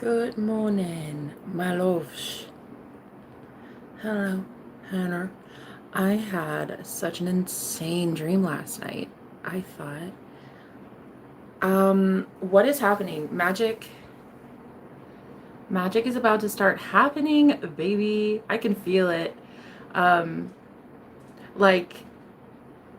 Good morning, my loves. Hello, Hannah. I had such an insane dream last night. I thought, what is happening? Magic is about to start happening, baby. I can feel it. Um, like,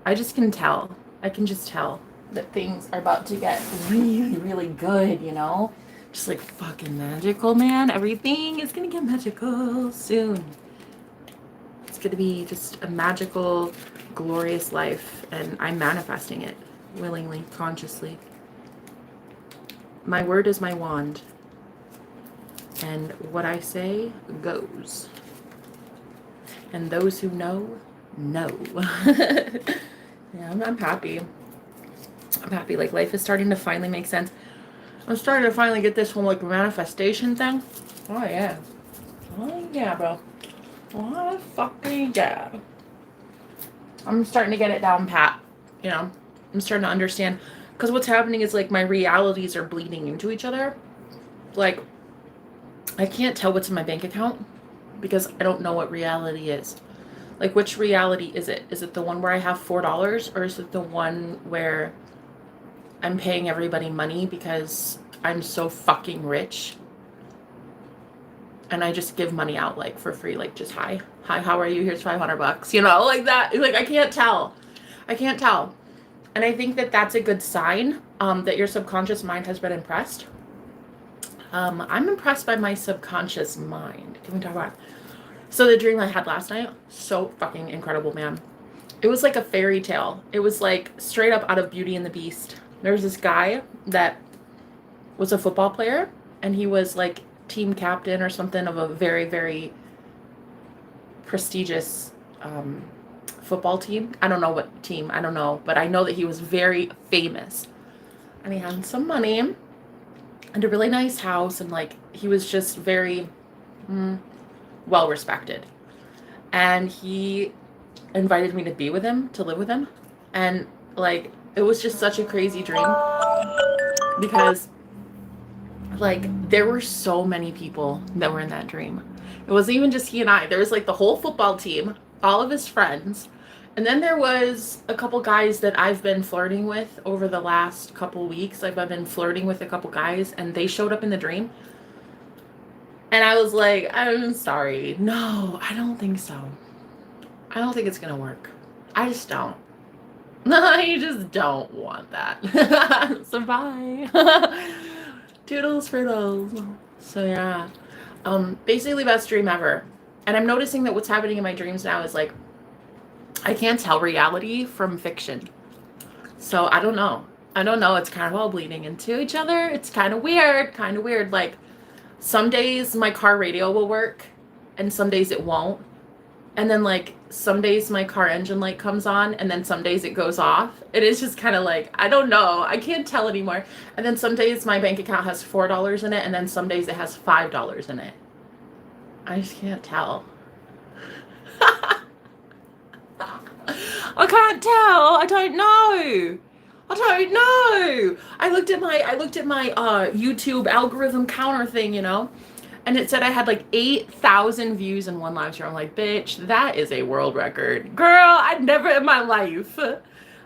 I just can tell. I can just tell that things are about to get really, really good, you know? Just like fucking magical, man. Everything is gonna get magical soon. It's gonna be just a magical, glorious life, and I'm manifesting it willingly, consciously. My word is my wand, and what I say goes. And those who know. Yeah, I'm happy. I'm happy. Like, life is starting to finally make sense. I'm starting to finally get this whole like manifestation thing. Oh yeah. Oh yeah, bro. Oh fucking yeah. I'm starting to get it down pat. You know, I'm starting to understand. Because what's happening is like my realities are bleeding into each other. Like, I can't tell what's in my bank account because I don't know what reality is. Like, which reality is it? Is it the one where I have $4, or is it the one where I'm paying everybody money because I'm so fucking rich and I just give money out like for free, like just hi, how are you? Here's $500, you know, like that. Like, I can't tell. And I think that that's a good sign that your subconscious mind has been impressed. I'm impressed by my subconscious mind. Can we talk about it? So the dream I had last night, so fucking incredible, man. It was like a fairy tale. It was like straight up out of Beauty and the Beast. There was this guy that was a football player, and he was like team captain or something of a very, very prestigious football team. I don't know what team, I don't know, but I know that he was very famous. And he had some money and a really nice house, and like he was just very well respected. And he invited me to be with him, to live with him. And like, it was just such a crazy dream because like there were so many people that were in that dream. It wasn't even just he and I. There was like the whole football team, all of his friends, and then there was a couple guys that I've been flirting with over the last couple weeks. I've been flirting with a couple guys, and they showed up in the dream. And I was like, I'm sorry. No, I don't think so. I don't think it's gonna work. I just don't. I just don't want that. So bye. Toodles for those. So yeah. Basically best dream ever. And I'm noticing that what's happening in my dreams now is like, I can't tell reality from fiction. So I don't know. It's kind of all bleeding into each other. It's kind of weird. Like, some days my car radio will work and some days it won't. And then like some days my car engine light comes on and then some days it goes off. It is just kind of like, I don't know. I can't tell anymore. And then some days my bank account has $4 in it, and then some days it has $5 in it. I just can't tell. I can't tell. I don't know. I looked at my YouTube algorithm counter thing, you know, and it said I had like 8,000 views in one live stream. I'm like, bitch, that is a world record. Girl, I'd never in my life.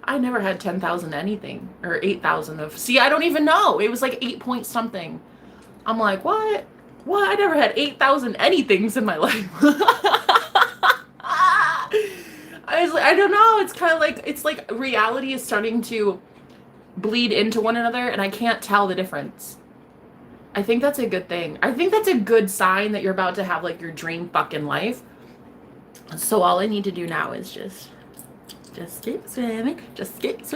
I never had 10,000 anything, or 8,000 of, see, I don't even know. It was like 8 point something. I'm like, what? I never had 8,000 anythings in my life. I don't know. It's kind of like, it's like reality is starting to bleed into one another, and I can't tell the difference. I think that's a good thing. I think that's a good sign that you're about to have like your dream fucking life. So all I need to do now is just keep swimming. Things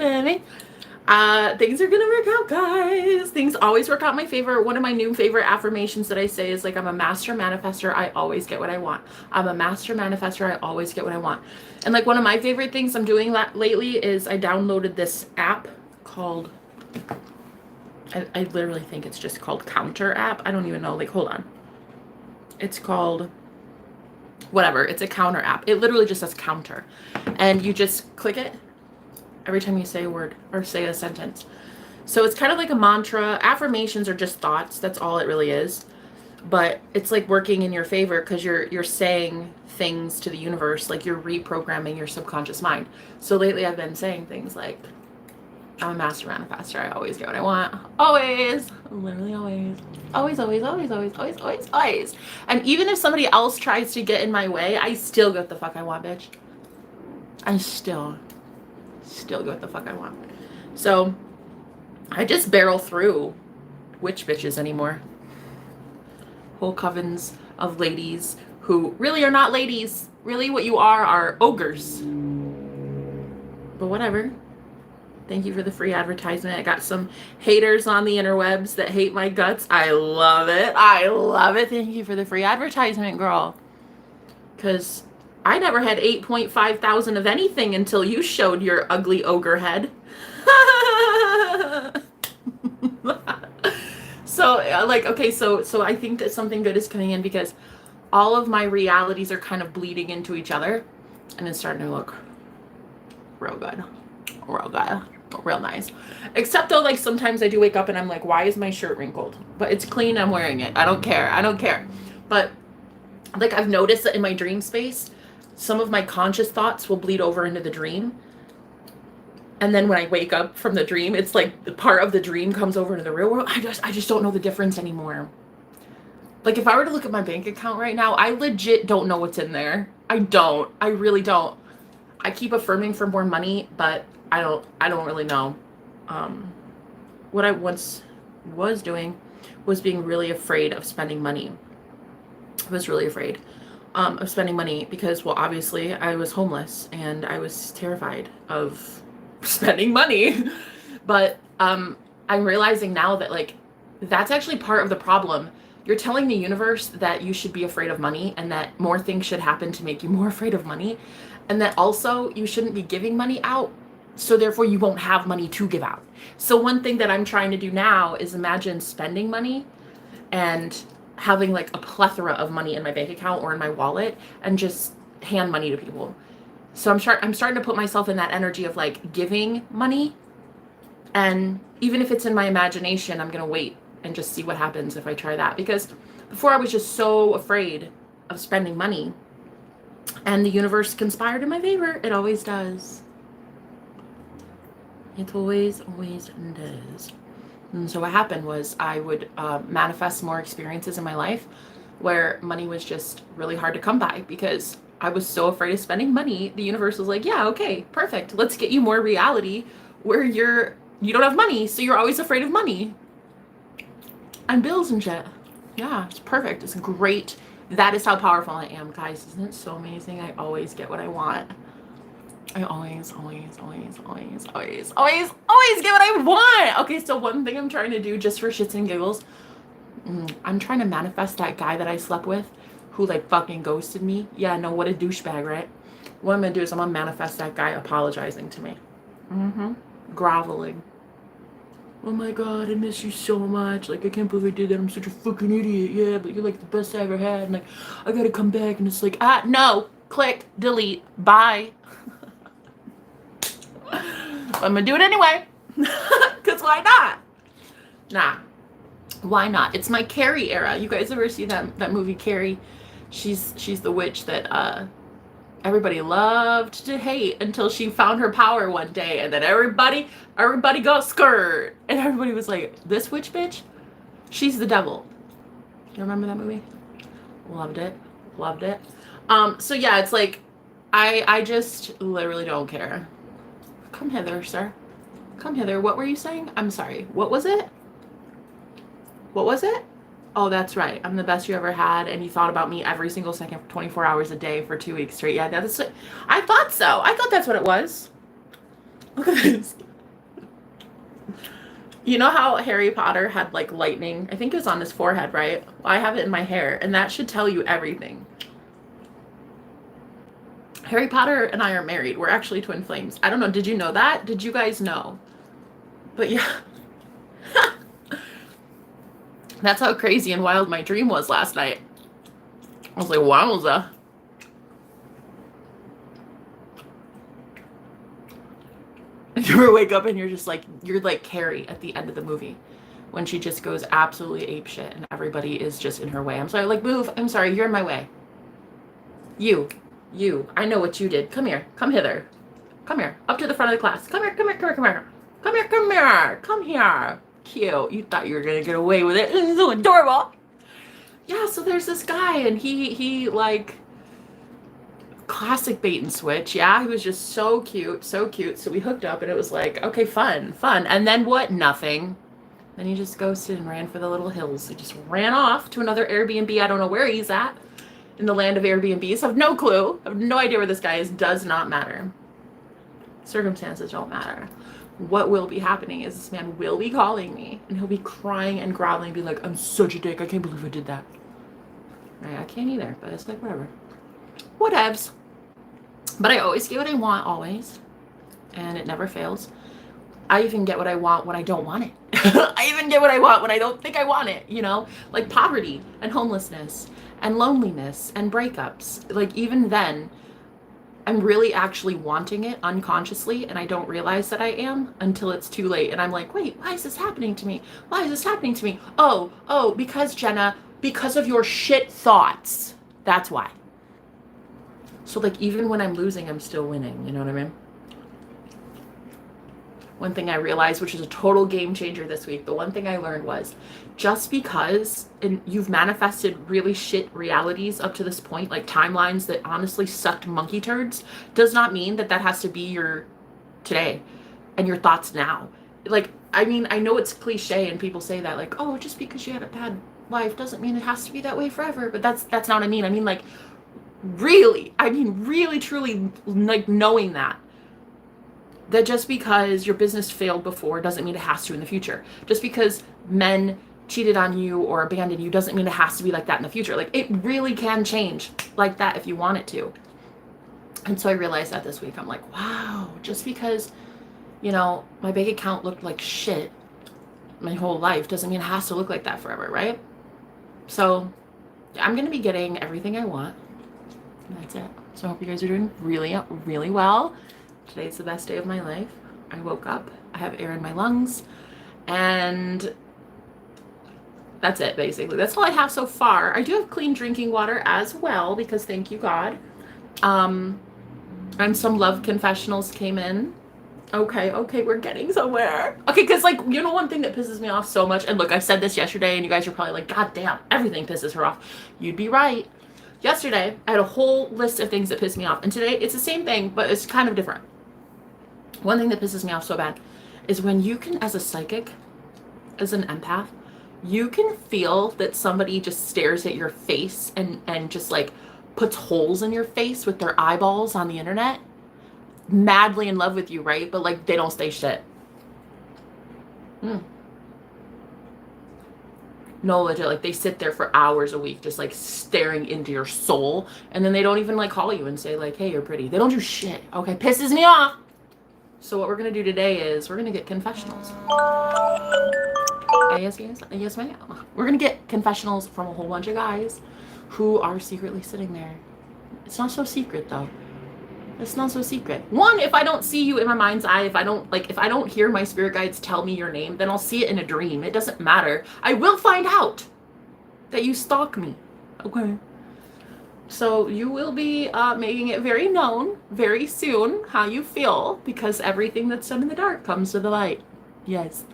are gonna work out, guys. Things always work out my favor. One of my new favorite affirmations that I say is like, I'm a master manifester. I always get what I want. I'm a master manifester. I always get what I want. And like one of my favorite things I'm doing lately is I downloaded this app called, I literally think it's just called Counter app. I don't even know. Like, hold on. It's called whatever. It's a counter app. It literally just says counter. And you just click it every time you say a word or say a sentence. So it's kind of like a mantra. Affirmations are just thoughts. That's all it really is. but it's like working in your favor because you're saying things to the universe, like you're reprogramming your subconscious mind. So lately I've been saying things like, I'm a master manifester. I always get what I want. Always. Literally always. Always, always, always, always, always, always, always. And even if somebody else tries to get in my way, I still get the fuck I want, bitch. I still get what the fuck I want. So I just barrel through witch bitches anymore. Whole covens of ladies who really are not ladies. Really what you are ogres. But whatever. Thank you for the free advertisement. I got some haters on the interwebs that hate my guts. I love it. I love it. Thank you for the free advertisement, girl. Because I never had 8.5 thousand of anything until you showed your ugly ogre head. So, like, okay, so I think that something good is coming in because all of my realities are kind of bleeding into each other. And it's starting to look real good. Real good. Real nice. Except though, like, sometimes I do wake up and I'm like, why is my shirt wrinkled? But it's clean, I'm wearing it. I don't care. I don't care. But like, I've noticed that in my dream space, some of my conscious thoughts will bleed over into the dream. And then when I wake up from the dream, it's like the part of the dream comes over into the real world. I just don't know the difference anymore. Like, if I were to look at my bank account right now, I legit don't know what's in there. I don't. I really don't. I keep affirming for more money, but I don't really know. What I once was doing was being really afraid of spending money. I was really afraid of spending money because, well, obviously I was homeless and I was terrified of spending money. But I'm realizing now that, like, that's actually part of the problem. You're telling the universe that you should be afraid of money and that more things should happen to make you more afraid of money. And that also you shouldn't be giving money out. So therefore you won't have money to give out. So one thing that I'm trying to do now is imagine spending money and having like a plethora of money in my bank account or in my wallet and just hand money to people. So I'm starting to put myself in that energy of like giving money. And even if it's in my imagination, I'm going to wait and just see what happens if I try that. Because before I was just so afraid of spending money. And the universe conspired in my favor. It always does. It always does. And so what happened was I would manifest more experiences in my life where money was just really hard to come by because I was so afraid of spending money. The universe was like, yeah, okay, perfect. Let's get you more reality where you don't have money, so you're always afraid of money. And bills and shit. Yeah, it's perfect. It's great. That is how powerful I am, guys. Isn't it so amazing? I always get what I want. I always get what I want. Okay, so one thing I'm trying to do just for shits and giggles, I'm trying to manifest that guy that I slept with who like fucking ghosted me. Yeah, no, what a douchebag, right? What I'm gonna do is I'm gonna manifest that guy apologizing to me. Groveling. Oh my god, I miss you so much. Like, I can't believe I did that. I'm such a fucking idiot. Yeah, but you're like the best I ever had. And like, I gotta come back. And it's like, no. Click, delete, bye. I'm gonna do it anyway. Because why not? Nah. Why not? It's my Carrie era. You guys ever see that movie Carrie? She's the witch that everybody loved to hate until she found her power one day, and then everybody got scared, and everybody was like, "This witch bitch, she's the devil." You remember that movie? Loved it. So yeah, it's like I just literally don't care. Come hither, sir. Come hither. What were you saying? I'm sorry. What was it? Oh, that's right. I'm the best you ever had, and you thought about me every single second for 24 hours a day for 2 weeks straight. Yeah, that's it. I thought so. I thought that's what it was. Look at this. You know how Harry Potter had like lightning? I think it was on his forehead, right? Well, I have it in my hair, and that should tell you everything. Harry Potter and I are married. We're actually twin flames. I don't know. Did you know that? Did you guys know? But yeah. That's how crazy and wild my dream was last night. I was like, wowza. You ever wake up and you're like Carrie at the end of the movie when she just goes absolutely apeshit and everybody is just in her way. I'm sorry, like, move. I'm sorry, you're in my way. You, I know what you did. Come here, come hither. Come here, up to the front of the class. Come here, come here, come here, come here. Come here, come here, come here. Cute. You thought you were gonna get away with it. It's so adorable. Yeah, so there's this guy, and he like, classic bait and switch. Yeah, he was just so cute, so cute. So we hooked up, and it was like, okay, fun. And then what? Nothing. Then he just ghosted and ran for the little hills. He just ran off to another Airbnb. I don't know where he's at in the land of Airbnbs. I have no clue. I have no idea where this guy is. Does not matter. Circumstances don't matter. What will be happening is this man will be calling me, and he'll be crying and groveling and be like, I'm such a dick. I can't believe I did that. Right? I can't either, but it's like, whatever. Whatevs. But I always get what I want, always. And it never fails. I even get what I want when I don't want it. I even get what I want when I don't think I want it, you know? Like poverty and homelessness and loneliness and breakups. Like even then, I'm really actually wanting it unconsciously, and I don't realize that I am until it's too late. And I'm like, wait, why is this happening to me? Why is this happening to me? Oh, because Jenna, because of your shit thoughts. That's why. So like even when I'm losing, I'm still winning. You know what I mean? One thing I realized, which is a total game changer this week, the one thing I learned was just because you've manifested really shit realities up to this point, like timelines that honestly sucked monkey turds, does not mean that has to be your today and your thoughts now. Like, I mean, I know it's cliche and people say that, like, oh, just because you had a bad life doesn't mean it has to be that way forever. But that's not what I mean. I mean, like, really, truly, like, knowing that just because your business failed before doesn't mean it has to in the future. Just because men cheated on you or abandoned you doesn't mean it has to be like that in the future. Like, it really can change like that if you want it to. And so I realized that this week. I'm like, wow, just because, you know, my bank account looked like shit my whole life doesn't mean it has to look like that forever, right? So I'm going to be getting everything I want. And that's it. So I hope you guys are doing really, really well. Today's the best day of my life. I woke up, I have air in my lungs, and that's it, basically. That's all I have so far. I do have clean drinking water as well, because thank you, God. And some love confessionals came in. Okay, we're getting somewhere. Okay, because, like, you know, one thing that pisses me off so much, and look, I said this yesterday, and you guys are probably like, God damn, everything pisses her off. You'd be right. Yesterday, I had a whole list of things that piss me off, and today, it's the same thing, but it's kind of different. One thing that pisses me off so bad is when you can, as a psychic, as an empath, you can feel that somebody just stares at your face and just like puts holes in your face with their eyeballs on the internet, madly in love with you, right? But like they don't say shit. No, legit, like they sit there for hours a week just like staring into your soul, and then they don't even like call you and say like, hey, you're pretty. They don't do shit. Okay, pisses me off. So what we're going to do today is we're going to get confessionals. Yes, ma'am. We're going to get confessionals from a whole bunch of guys who are secretly sitting there. It's not so secret, though. It's not so secret. One, if I don't see you in my mind's eye, if I don't hear my spirit guides tell me your name, then I'll see it in a dream. It doesn't matter. I will find out that you stalk me. Okay. So you will be making it very known very soon how you feel, because everything that's done in the dark comes to the light. Yes.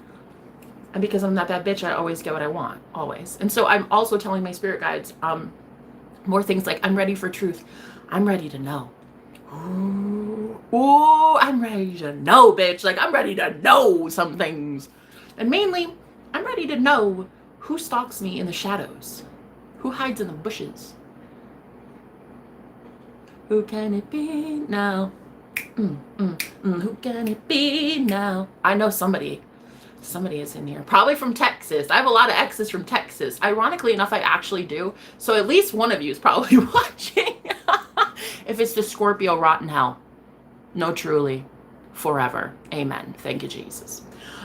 And because I'm that bad bitch, I always get what I want. Always. And so I'm also telling my spirit guides more things like, I'm ready for truth. I'm ready to know. Ooh, I'm ready to know, bitch. Like, I'm ready to know some things. And mainly, I'm ready to know who stalks me in the shadows. Who hides in the bushes. Who can it be now? Who can it be now? I know somebody is in here. Probably from Texas. I have a lot of exes from Texas. Ironically enough, I actually do. So at least one of you is probably watching. If it's the Scorpio, rotten hell. No, truly. Forever. Amen. Thank you, Jesus.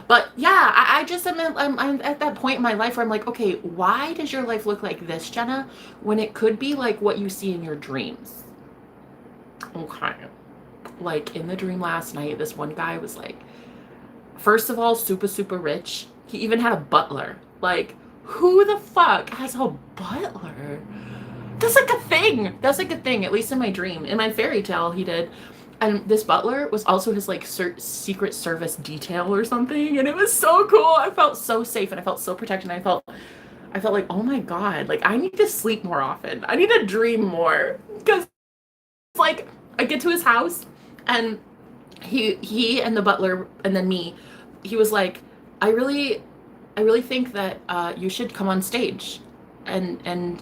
But yeah, I just I'm at that point in my life where I'm like, okay, why does your life look like this, Jenna, when it could be like what you see in your dreams? Okay. Like in the dream last night, this one guy was like, first of all, super, super rich. He even had a butler. Like, who the fuck has a butler? That's like a thing. That's like a thing, at least in my dream. In my fairy tale, he did. And this butler was also his like secret service detail or something, and it was so cool. I felt so safe and I felt so protected. And I felt like, oh my god, like I need to sleep more often. I need to dream more, because like I get to his house and he and the butler and then me, he was like, I really think that you should come on stage and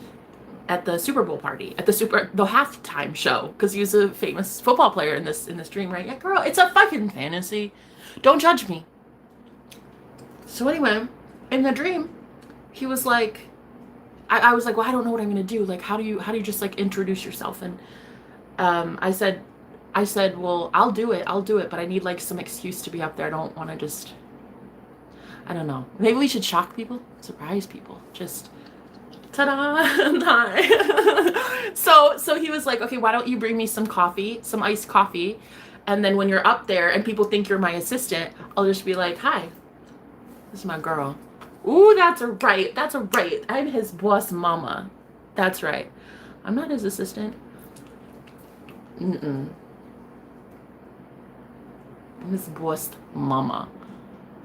at the Super Bowl party, at the halftime show, because he was a famous football player in this dream, right? Yeah, girl, it's a fucking fantasy. Don't judge me. So anyway, in the dream, he was like, I was like, well, I don't know what I'm gonna do. Like, how do you just like introduce yourself? And I said, well, I'll do it, but I need like some excuse to be up there. I don't want to just, I don't know. Maybe we should shock people, surprise people, just. Ta-da! So he was like, okay, why don't you bring me some coffee, some iced coffee, and then when you're up there and people think you're my assistant, I'll just be like, hi, this is my girl. Ooh, that's right. I'm his boss mama. That's right. I'm not his assistant. I'm his boss mama.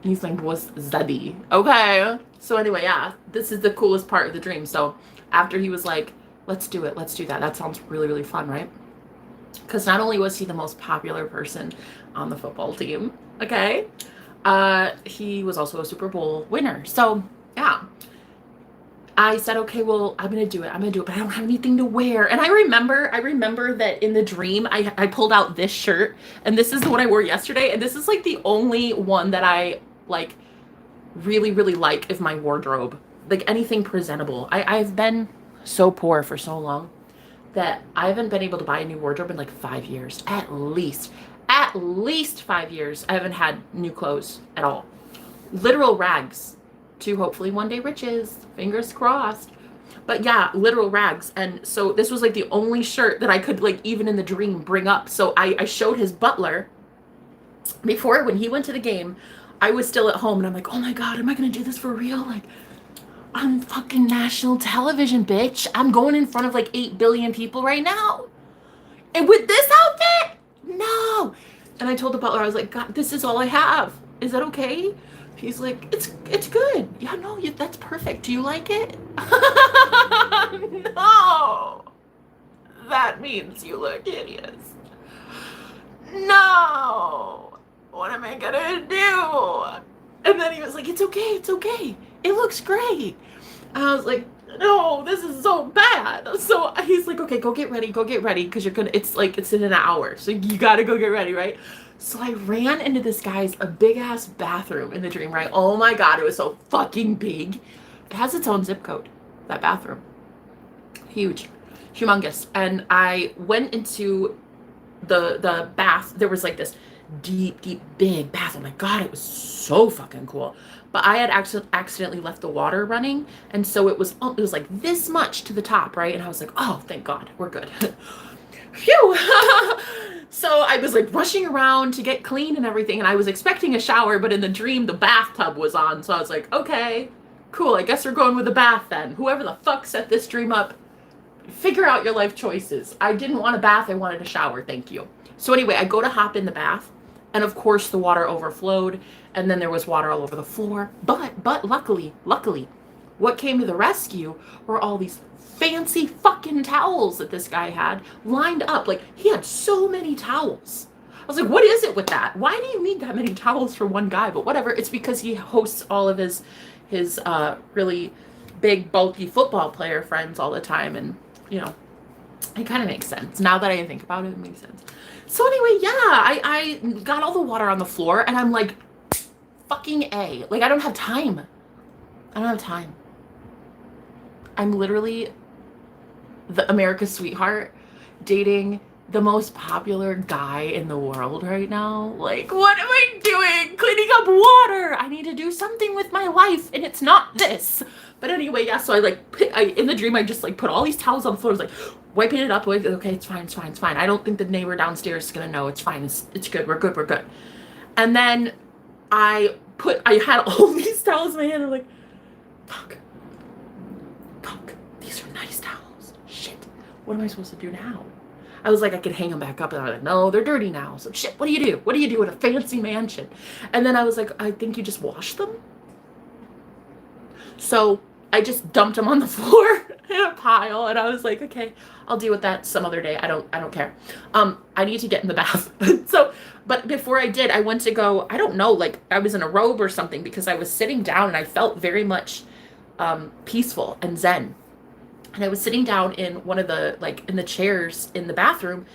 He's my boss zaddy. Okay. So anyway, yeah, this is the coolest part of the dream. So after he was like, let's do it, let's do that. That sounds really, really fun, right? Because not only was he the most popular person on the football team, okay, he was also a Super Bowl winner. So yeah, I said, okay, well, I'm gonna do it, but I don't have anything to wear. And I remember that in the dream, I pulled out this shirt, and this is the one I wore yesterday, and this is like the only one that I like really, really like of my wardrobe, like anything presentable. I've been so poor for so long that I haven't been able to buy a new wardrobe in like 5 years, at least 5 years. I haven't had new clothes at all, literal rags to hopefully one day riches, fingers crossed. But yeah, literal rags. And so this was like the only shirt that I could like even in the dream bring up. So I showed his butler before, when he went to the game. I was still at home and I'm like, oh my god, am I gonna do this for real? Like, I'm fucking national television, bitch. I'm going in front of like 8 billion people right now. And with this outfit? No. And I told the butler, I was like, God, this is all I have. Is that okay? He's like, it's good. Yeah, no, that's perfect. Do you like it? No. That means you look hideous. No. What am I gonna do? And then he was like, it's okay. It looks great. And I was like, no, this is so bad. So he's like, okay, go get ready, because it's in an hour. So you gotta go get ready, right? So I ran into this guy's a big ass bathroom in the dream, right? Oh my god, it was so fucking big. It has its own zip code, that bathroom. Huge, humongous. And I went into the bath. There was like this deep, big bath. Oh my god, it was so fucking cool. But I had accidentally left the water running, and so it was like this much to the top, right? And I was like, oh, thank god, we're good. Phew. So I was like rushing around to get clean and everything, and I was expecting a shower, but in the dream the bathtub was on. So I was like, okay, cool, I guess we're going with a bath then. Whoever the fuck set this dream up, figure out your life choices. I didn't want a bath, I wanted a shower, thank you. So anyway, I go to hop in the bath, and of course the water overflowed, and then there was water all over the floor. But luckily, what came to the rescue were all these fancy fucking towels that this guy had lined up. Like, he had so many towels. I was like, what is it with that? Why do you need that many towels for one guy? But whatever, it's because he hosts all of his really big, bulky football player friends all the time, and, you know, it kind of makes sense. Now that I think about it, it makes sense. So anyway, yeah, I got all the water on the floor, and I'm like, fucking A. Like, I don't have time. I'm literally the America's sweetheart dating the most popular guy in the world right now. Like, what am I doing? Cleaning up water. I need to do something with my life, and it's not this. But anyway, yeah, so in the dream, I just like put all these towels on the floor. I was like wiping it up. Okay, it's fine. I don't think the neighbor downstairs is gonna know. It's fine. It's good. We're good. And then I I had all these towels in my hand. I'm like, fuck, these are nice towels. Shit, what am I supposed to do now? I was like, I could hang them back up. And I was like, no, they're dirty now. So shit, what do you do? What do you do in a fancy mansion? And then I was like, I think you just wash them. So I just dumped them on the floor in a pile. And I was like, okay, I'll deal with that some other day. I don't care. I need to get in the bath. So, but before I did, I went to go, I don't know, like I was in a robe or something because I was sitting down and I felt very much peaceful and zen. And I was sitting down in one of the, like in the chairs in the bathroom,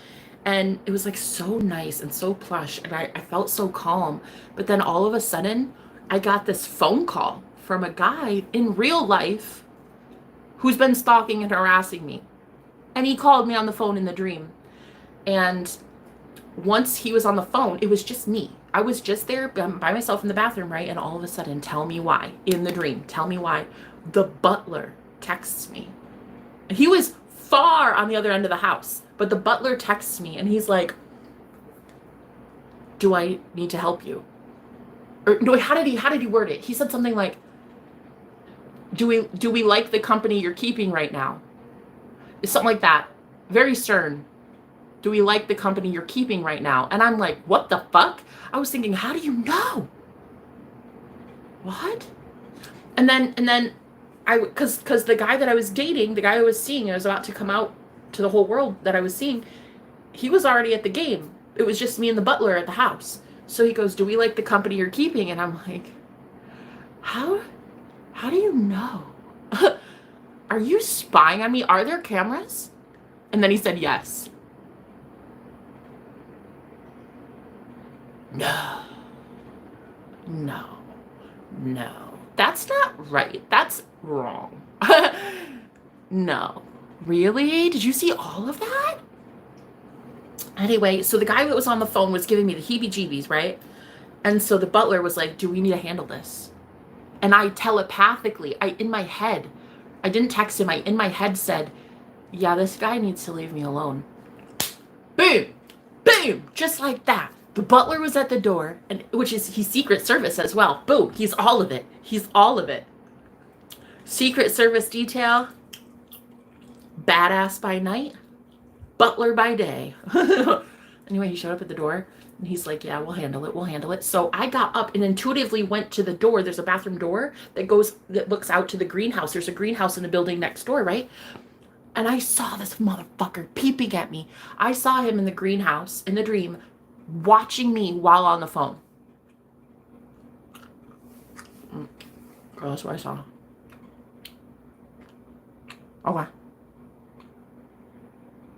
and it was like so nice and so plush. And I felt so calm. But then all of a sudden I got this phone call from a guy in real life who's been stalking and harassing me. And he called me on the phone in the dream. And once he was on the phone, it was just me. I was just there by myself in the bathroom, right? And all of a sudden, tell me why, in the dream, tell me why, the butler texts me. He was far on the other end of the house, but the butler texts me and he's like, do I need to help you? Or no, how did he word it? He said something like, do we like the company you're keeping right now? It's something like that. Very stern. Do we like the company you're keeping right now? And I'm like, what the fuck? I was thinking, how do you know? What? And then because the guy that I was dating, the guy I was seeing, I was about to come out to the whole world that I was seeing, he was already at the game. It was just me and the butler at the house. So he goes, do we like the company you're keeping? And I'm like, how do you know? Are you spying on me? Are there cameras? And then he said, yes. No. That's not right. That's wrong. No. Really? Did you see all of that? Anyway, so the guy that was on the phone was giving me the heebie-jeebies, right? And so the butler was like, do we need to handle this? And I telepathically, in my head, I didn't text him, in my head said, yeah, this guy needs to leave me alone. Boom! Boom! Just like that. The butler was at the door, and he's Secret Service as well. Boom! He's all of it. Secret Service detail, badass by night, butler by day. Anyway, he showed up at the door, and he's like, yeah, we'll handle it. So I got up and intuitively went to the door. There's a bathroom door that looks out to the greenhouse. There's a greenhouse in the building next door, right? And I saw this motherfucker peeping at me. I saw him in the greenhouse, in the dream, watching me while on the phone. Girl, that's what I saw. Okay.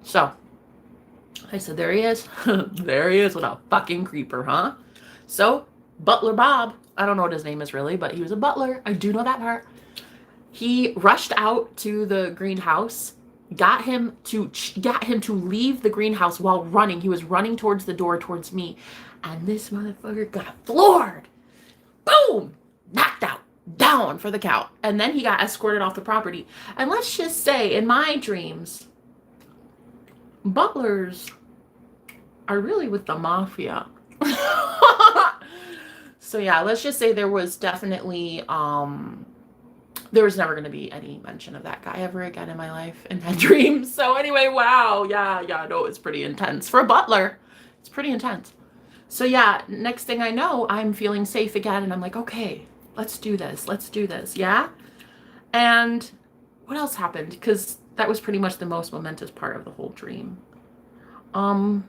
So, I said, there he is. There he is. What a fucking creeper, huh? So, Butler Bob, I don't know what his name is really, but he was a butler. I do know that part. He rushed out to the greenhouse, got him to leave the greenhouse while running. He was running towards the door towards me, and this motherfucker got floored. Boom! Knocked out. Down for the count. And then he got escorted off the property. And let's just say, in my dreams, butlers are really with the mafia. So yeah, let's just say there was definitely there was never going to be any mention of that guy ever again in my life in that dream. So anyway, wow. Yeah, no, it's pretty intense. For a butler, it's pretty intense. So yeah, next thing I know, I'm feeling safe again, and I'm like, okay, let's do this, yeah? And what else happened? Because that was pretty much the most momentous part of the whole dream. I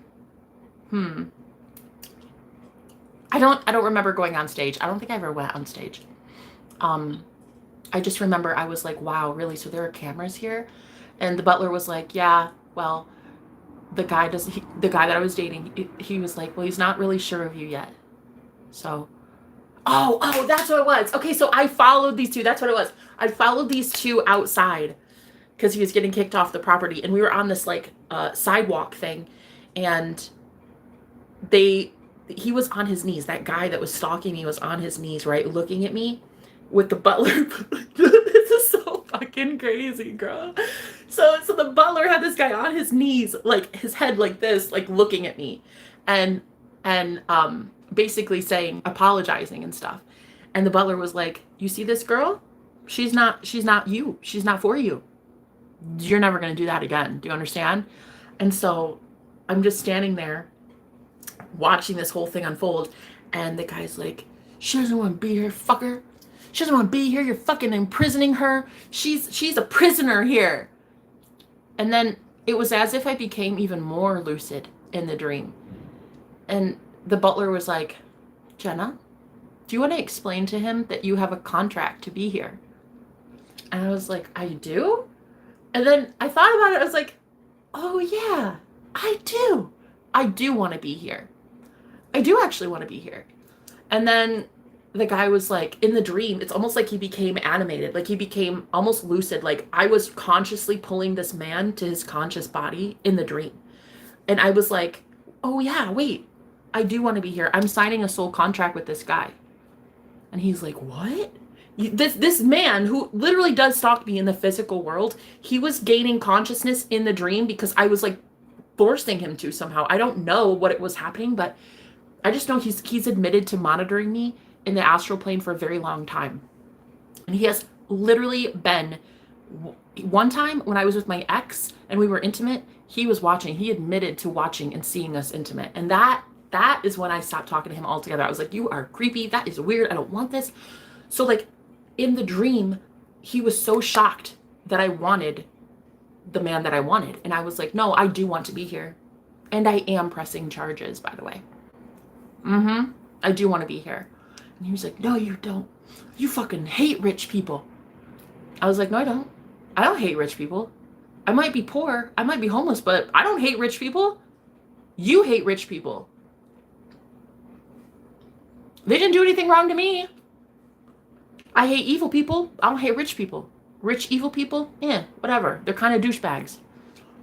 don't remember going on stage. I don't think I ever went on stage. I just remember I was like, wow, really? So there are cameras here? And the butler was like, yeah, well, the guy that I was dating, he was like, well, he's not really sure of you yet. So, oh, that's what it was. Okay, so I followed these two. That's what it was. I followed these two outside because he was getting kicked off the property, and we were on this like sidewalk thing, and he was on his knees. That guy that was stalking me was on his knees, right, looking at me with the butler. This is so fucking crazy, girl. So the butler had this guy on his knees, like his head like this, like looking at me, and basically saying, apologizing and stuff. And the butler was like, you see this girl? She's not you. She's not for you. You're never going to do that again. Do you understand? And so I'm just standing there watching this whole thing unfold. And the guy's like, she doesn't want to be here, fucker. She doesn't want to be here. You're fucking imprisoning her. She's a prisoner here. And then it was as if I became even more lucid in the dream. And the butler was like, Jenna, do you want to explain to him that you have a contract to be here? And I was like, I do? And then I thought about it. I was like, oh yeah, I do. I do want to be here. I do actually want to be here. And then the guy was like, in the dream, it's almost like he became animated. Like he became almost lucid. Like I was consciously pulling this man to his conscious body in the dream. And I was like, oh yeah, wait, I do want to be here. I'm signing a soul contract with this guy. And he's like, what? This man who literally does stalk me in the physical world, he was gaining consciousness in the dream because I was like forcing him to somehow. I don't know what it was happening, but I just know he's admitted to monitoring me in the astral plane for a very long time. And he has literally been, one time when I was with my ex and we were intimate, he was watching. He admitted to watching and seeing us intimate. And that is when I stopped talking to him altogether. I was like, you are creepy. That is weird. I don't want this. So like in the dream, he was so shocked that I wanted the man that I wanted. And I was like, no, I do want to be here. And I am pressing charges, by the way. I do want to be here. And he was like, no, you don't. You fucking hate rich people. I was like, no, I don't. I don't hate rich people. I might be poor. I might be homeless, but I don't hate rich people. You hate rich people. They didn't do anything wrong to me. I hate evil people. I don't hate rich people. Rich, evil people, yeah, whatever. They're kind of douchebags.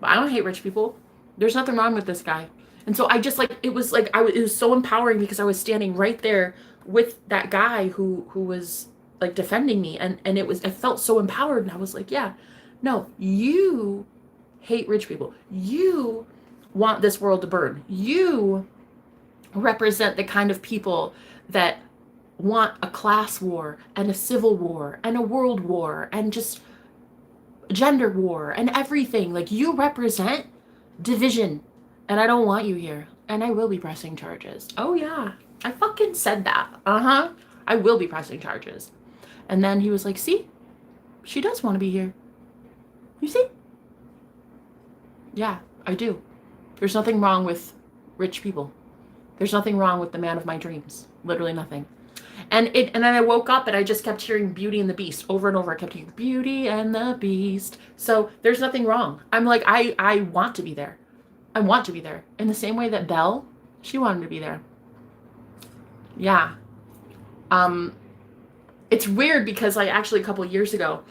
But I don't hate rich people. There's nothing wrong with this guy. And so I just like, it was like, it was so empowering because I was standing right there with that guy who was like defending me. And I felt so empowered. And I was like, yeah, no, you hate rich people. You want this world to burn. You represent the kind of people that want a class war and a civil war and a world war and just gender war and everything. Like you represent division and I don't want you here. And I will be pressing charges. Oh yeah, I fucking said that. I will be pressing charges. And then he was like, see, she does want to be here. You see? Yeah, I do. There's nothing wrong with rich people. There's nothing wrong with the man of my dreams. Literally nothing. And then I woke up and I just kept hearing Beauty and the Beast over and over. I kept hearing Beauty and the Beast. So there's nothing wrong. I'm like, I want to be there. I want to be there. In the same way that Belle, she wanted to be there. Yeah. It's weird because I actually a couple of years ago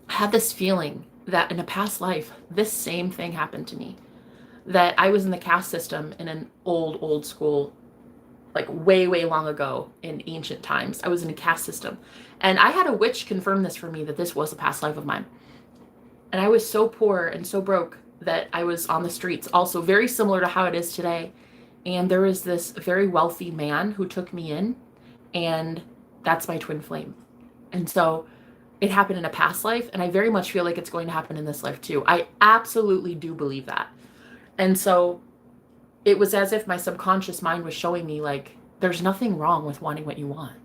had this feeling that in a past life, this same thing happened to me. That I was in the caste system in an old school, like way long ago in ancient times. I was in a caste system. And I had a witch confirm this for me, that this was a past life of mine. And I was so poor and so broke that I was on the streets, also very similar to how it is today. And there was this very wealthy man who took me in, and that's my twin flame. And so it happened in a past life, and I very much feel like it's going to happen in this life too. I absolutely do believe that. And so it was as if my subconscious mind was showing me, like, there's nothing wrong with wanting what you want.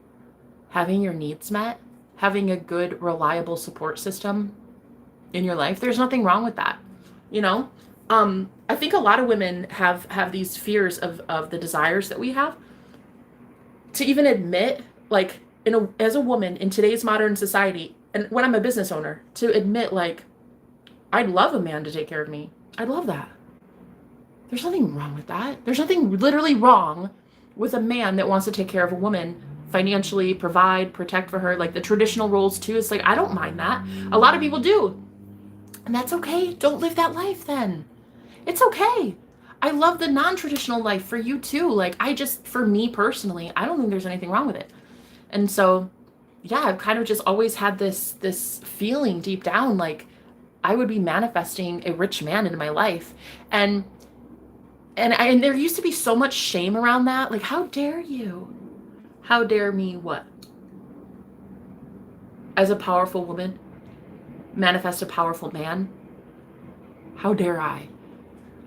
Having your needs met, having a good, reliable support system in your life, there's nothing wrong with that. You know, I think a lot of women have these fears of the desires that we have. To even admit, like, as a woman in today's modern society, and when I'm a business owner, to admit, like, I'd love a man to take care of me. I'd love that. There's nothing wrong with that. There's nothing literally wrong with a man that wants to take care of a woman, financially, provide, protect for her, like the traditional roles too. It's like, I don't mind that. A lot of people do. And that's okay. Don't live that life then. It's okay. I love the non-traditional life for you too. Like, for me personally, I don't think there's anything wrong with it. And so, yeah, I've kind of just always had this feeling deep down, like I would be manifesting a rich man into my life. And there used to be so much shame around that. Like, how dare you? How dare me what? as a powerful woman, manifest a powerful man? How dare I?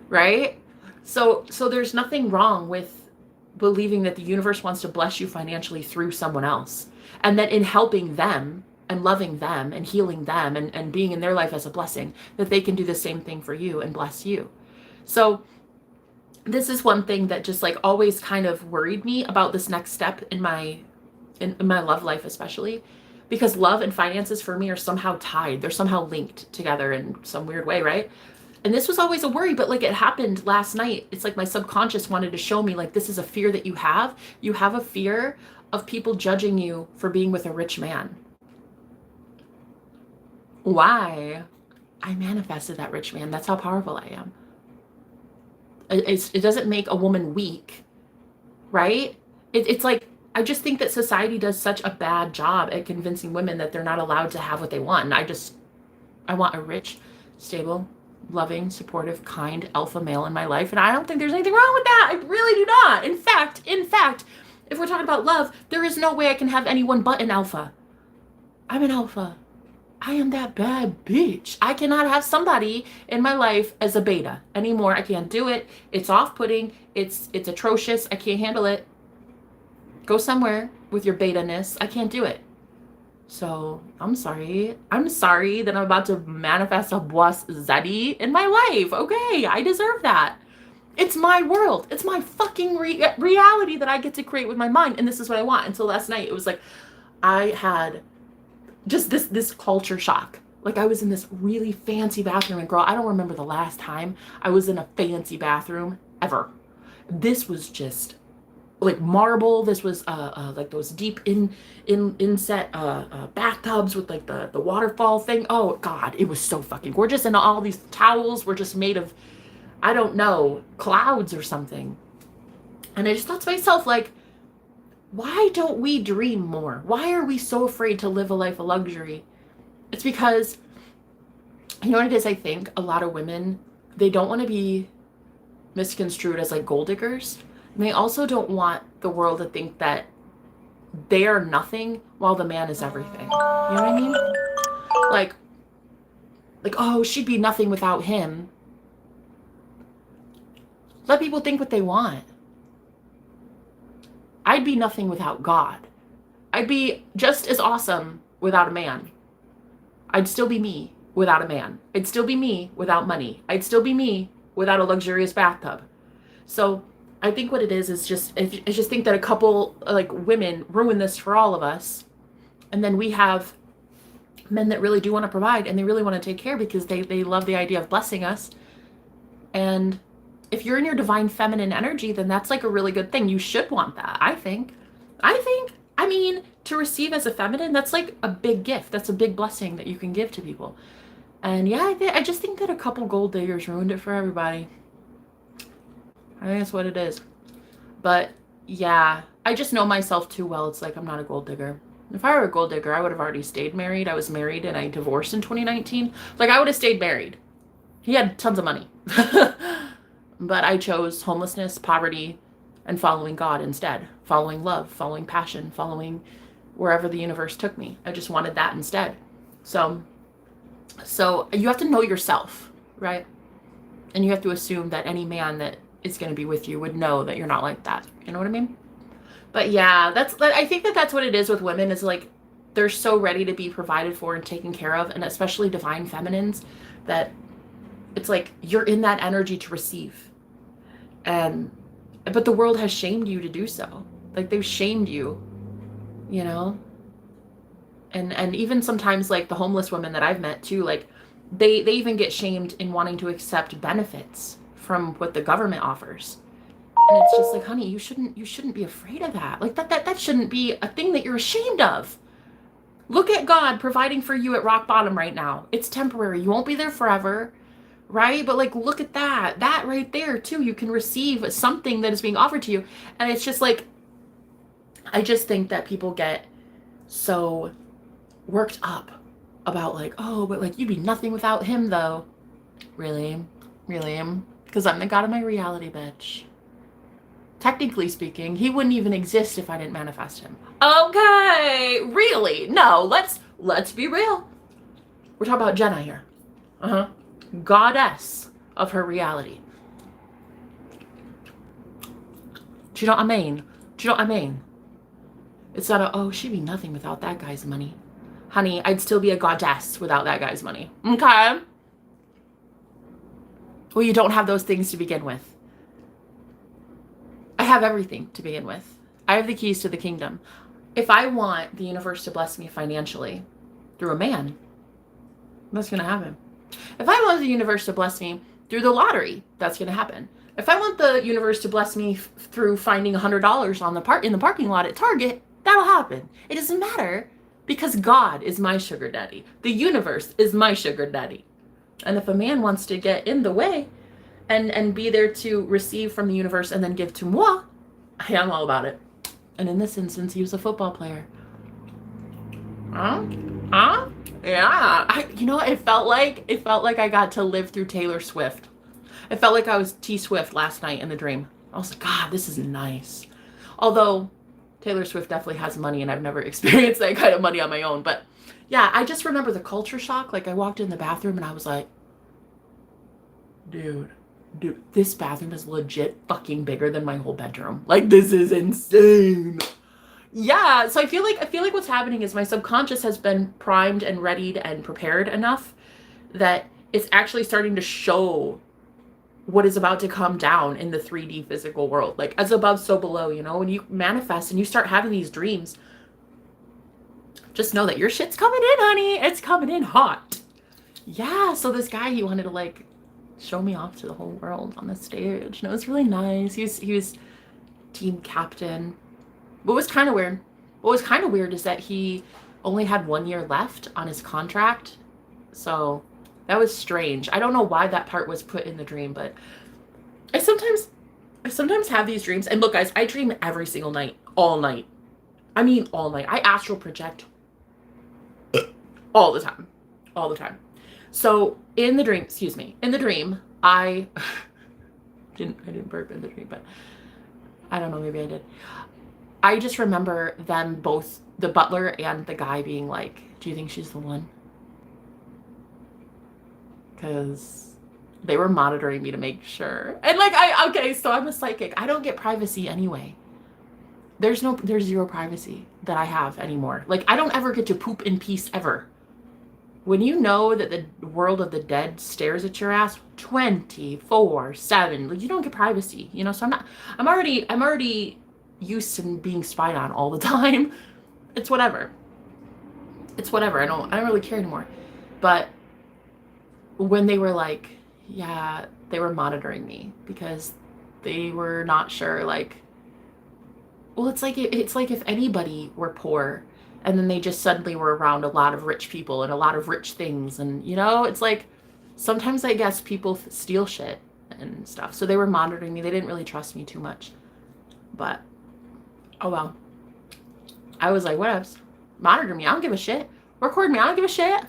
Right? So there's nothing wrong with believing that the universe wants to bless you financially through someone else. And that in helping them and loving them and healing them and being in their life as a blessing, that they can do the same thing for you and bless you. So this is one thing that just like always kind of worried me about this next step in my love life, especially because love and finances for me are somehow tied. They're somehow linked together in some weird way, right? And this was always a worry, but like it happened last night. It's like my subconscious wanted to show me like, this is a fear that you have. You have a fear of people judging you for being with a rich man. Why? I manifested that rich man. That's how powerful I am. It doesn't make a woman weak, right? It's like, I just think that society does such a bad job at convincing women that they're not allowed to have what they want. And I want a rich, stable, loving, supportive, kind alpha male in my life. And I don't think there's anything wrong with that. I really do not. In fact, if we're talking about love, there is no way I can have anyone but an alpha. I'm an alpha. I am that bad bitch. I cannot have somebody in my life as a beta anymore. I can't do it. It's off-putting. It's atrocious. I can't handle it. Go somewhere with your beta-ness. I can't do it. So I'm sorry. I'm sorry that I'm about to manifest a boss zaddy in my life. Okay, I deserve that. It's my world. It's my fucking reality that I get to create with my mind. And this is what I want. Until last night, it was like I had just this culture shock. Like I was in this really fancy bathroom, and girl, I don't remember the last time I was in a fancy bathroom ever. This was just like marble. This was like those deep inset bathtubs with like the waterfall thing. Oh God, it was so fucking gorgeous. And all these towels were just made of, I don't know, clouds or something. And I just thought to myself, like, why don't we dream more? Why are we so afraid to live a life of luxury? It's because, you know what it is? I think a lot of women, they don't want to be misconstrued as like gold diggers. And they also don't want the world to think that they are nothing while the man is everything. You know what I mean? Like, oh, she'd be nothing without him. Let people think what they want. I'd be nothing without God. I'd be just as awesome without a man. I'd still be me without a man. I'd still be me without money. I'd still be me without a luxurious bathtub. So I think what it is just, I just think that a couple like women ruin this for all of us. And then we have men that really do want to provide and they really want to take care because they love the idea of blessing us. And if you're in your divine feminine energy, then that's like a really good thing. You should want that, I think. I mean, to receive as a feminine, that's like a big gift. That's a big blessing that you can give to people. And yeah, I just think that a couple gold diggers ruined it for everybody. I think that's what it is. But yeah, I just know myself too well. It's like, I'm not a gold digger. If I were a gold digger, I would have already stayed married. I was married and I divorced in 2019. Like, I would have stayed married. He had tons of money. But I chose homelessness, poverty, and following God instead. Following love, following passion, following wherever the universe took me. I just wanted that instead. So you have to know yourself, right? And you have to assume that any man that is going to be with you would know that you're not like that. You know what I mean? But yeah, I think that's what it is with women, is like they're so ready to be provided for and taken care of, and especially divine feminines, that it's like you're in that energy to receive. But the world has shamed you to do so. Like, they've shamed you, you know? And even sometimes, like, the homeless women that I've met too, like, they even get shamed in wanting to accept benefits from what the government offers. And it's just like, honey, you shouldn't be afraid of that. Like, that shouldn't be a thing that you're ashamed of. Look at God providing for you at rock bottom right now. It's temporary. You won't be there forever. Right? But like, look at that right there too. You can receive something that is being offered to you. And it's just like, I just think that people get so worked up about like, oh, but like, you'd be nothing without him though. Really? Because I'm the god of my reality, bitch. Technically speaking, he wouldn't even exist if I didn't manifest him. Okay, really? No, let's Let's be real. We're talking about Jenna here. Goddess of her reality. Do you know what I mean? Do you know what I mean? It's not oh, she'd be nothing without that guy's money. Honey, I'd still be a goddess without that guy's money. Okay? Well, you don't have those things to begin with. I have everything to begin with. I have the keys to the kingdom. If I want the universe to bless me financially through a man, that's going to happen. If I want the universe to bless me through the lottery, that's going to happen. If I want the universe to bless me through finding $100 in the parking lot at Target, that'll happen. It doesn't matter because God is my sugar daddy. The universe is my sugar daddy. And if a man wants to get in the way and be there to receive from the universe and then give to moi, I'm all about it. And in this instance, he was a football player. Yeah. You know what? It felt like I got to live through Taylor Swift. It felt like I was T Swift last night in the dream. I was like, God, this is nice. Although Taylor Swift definitely has money and I've never experienced that kind of money on my own. But yeah, I just remember the culture shock. Like I walked in the bathroom and I was like, dude, this bathroom is legit fucking bigger than my whole bedroom. Like this is insane. Yeah, so I feel like what's happening is my subconscious has been primed and readied and prepared enough that it's actually starting to show what is about to come down in the 3D physical world. Like as above, so below, you know, when you manifest and you start having these dreams, just know that your shit's coming in, honey. It's coming in hot. Yeah, so this guy, he wanted to like show me off to the whole world on the stage. And it was really nice. He was team captain. What was kind of weird is that he only had 1 year left on his contract. So that was strange. I don't know why that part was put in the dream, but I sometimes have these dreams. And look, guys, I dream every single night, all night. I mean, all night. I astral project all the time. So in the dream, I didn't burp in the dream, but I don't know, maybe I did. I just remember them both, the butler and the guy, being like, do you think she's the one? Because they were monitoring me to make sure. And like, so I'm a psychic. I don't get privacy anyway. There's zero privacy that I have anymore. Like, I don't ever get to poop in peace ever. When you know that the world of the dead stares at your ass 24/7, like you don't get privacy, you know? So I'm already used to being spied on all the time. It's whatever. I don't really care anymore. But when they were like, yeah, they were monitoring me because they were not sure, like, well, it's like if anybody were poor and then they just suddenly were around a lot of rich people and a lot of rich things, and you know, it's like sometimes I guess people steal shit and stuff. So they were monitoring me. They didn't really trust me too much. But oh well. I was like, whatevs. Monitor me. I don't give a shit. Record me. I don't give a shit.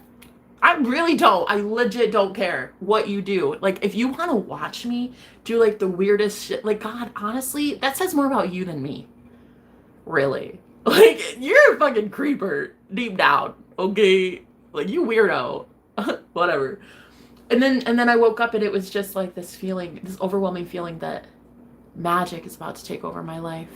I really don't. I legit don't care what you do. Like, if you want to watch me do like the weirdest shit, like, God, honestly, that says more about you than me. Really. Like, you're a fucking creeper deep down. Okay? Like, you weirdo. Whatever. And then I woke up and it was just like this feeling, this overwhelming feeling that magic is about to take over my life.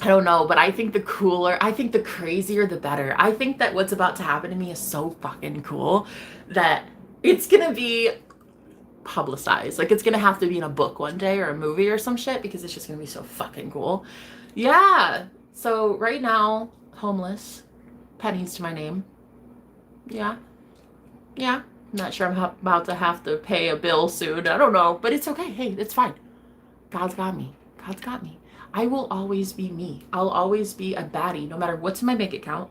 I don't know, but I think the crazier, the better. I think that what's about to happen to me is so fucking cool that it's gonna be publicized. Like, it's gonna have to be in a book one day or a movie or some shit because it's just gonna be so fucking cool. Yeah. So right now, homeless, pennies to my name. Yeah. I'm not sure I'm about to have to pay a bill soon. I don't know, but it's okay. Hey, it's fine. God's got me. I will always be me. I'll always be a baddie, no matter what's in my bank account,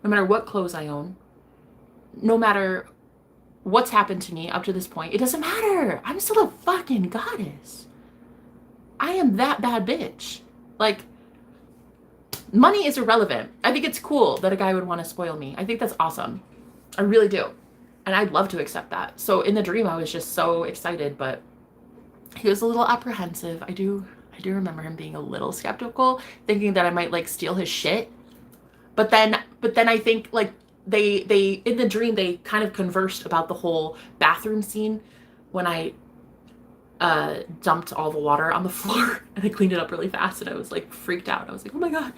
no matter what clothes I own, no matter what's happened to me up to this point. It doesn't matter. I'm still a fucking goddess. I am that bad bitch. Like, money is irrelevant. I think it's cool that a guy would want to spoil me. I think that's awesome. I really do. And I'd love to accept that. So in the dream, I was just so excited, but he was a little apprehensive. I do remember him being a little skeptical, thinking that I might like steal his shit. But then I think like they in the dream they kind of conversed about the whole bathroom scene when I dumped all the water on the floor and I cleaned it up really fast, and I was like freaked out. I was like, oh my god,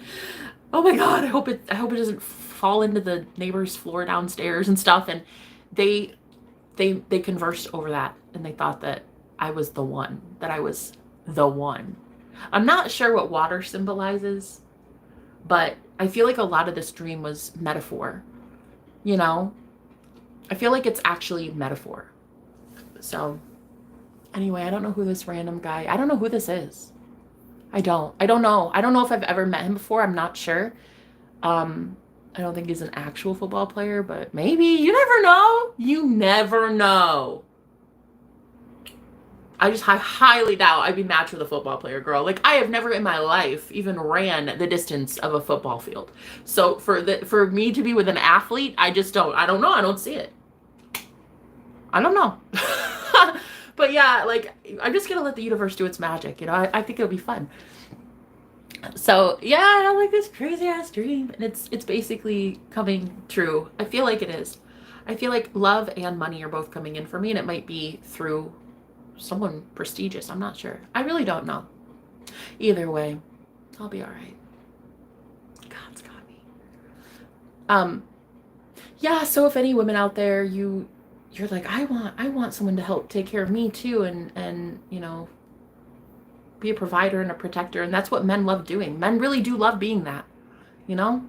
I hope it doesn't fall into the neighbor's floor downstairs and stuff. And they conversed over that, and they thought that I was the one, I'm not sure what water symbolizes, but I feel like a lot of this dream was metaphor, you know? I feel like it's actually metaphor. So anyway, I don't know who this random guy, I don't know who this is. I don't know. I don't know if I've ever met him before. I'm not sure. I don't think he's an actual football player, but maybe. You never know. You never know. I highly doubt I'd be matched with a football player, girl. Like, I have never in my life even ran the distance of a football field. So for me to be with an athlete, I don't know. I don't see it. I don't know. But yeah, like, I'm just gonna let the universe do its magic, you know? I think it'll be fun. So yeah, I have like this crazy ass dream, and it's basically coming true. I feel like it is. I feel like love and money are both coming in for me, and it might be through someone prestigious. I'm not sure. I really don't know. Either way, I'll be all right. God's got me. Yeah, so if any women out there, you're like, I want someone to help take care of me too, and you know, be a provider and a protector. And that's what men love doing. Men really do love being that, you know?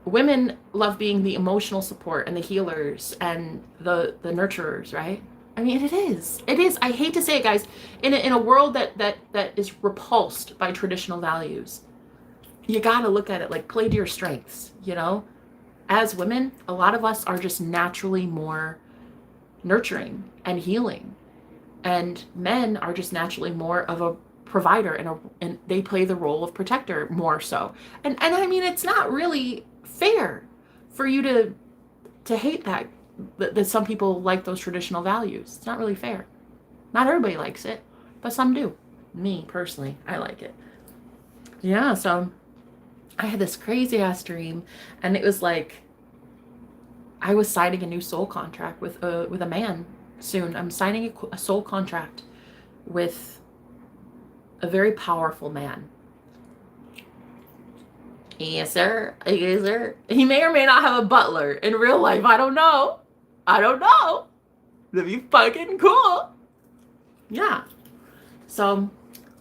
Women love being the emotional support and the healers and the nurturers, right? I mean, it is. I hate to say it, guys. In a world that is repulsed by traditional values, you gotta look at it like, play to your strengths, you know? As women, a lot of us are just naturally more nurturing and healing, and men are just naturally more of a provider, and they play the role of protector more so. And I mean, it's not really fair for you to hate that some people like those traditional values. It's not really fair. Not everybody likes it, but some do. Me personally, I like it. Yeah, so I had this crazy ass dream, and it was like I was signing a new soul contract with a man soon. I'm signing a soul contract with a very powerful man. Yes, sir. Yes, sir. He may or may not have a butler in real life. I don't know. That'd be fucking cool. Yeah. So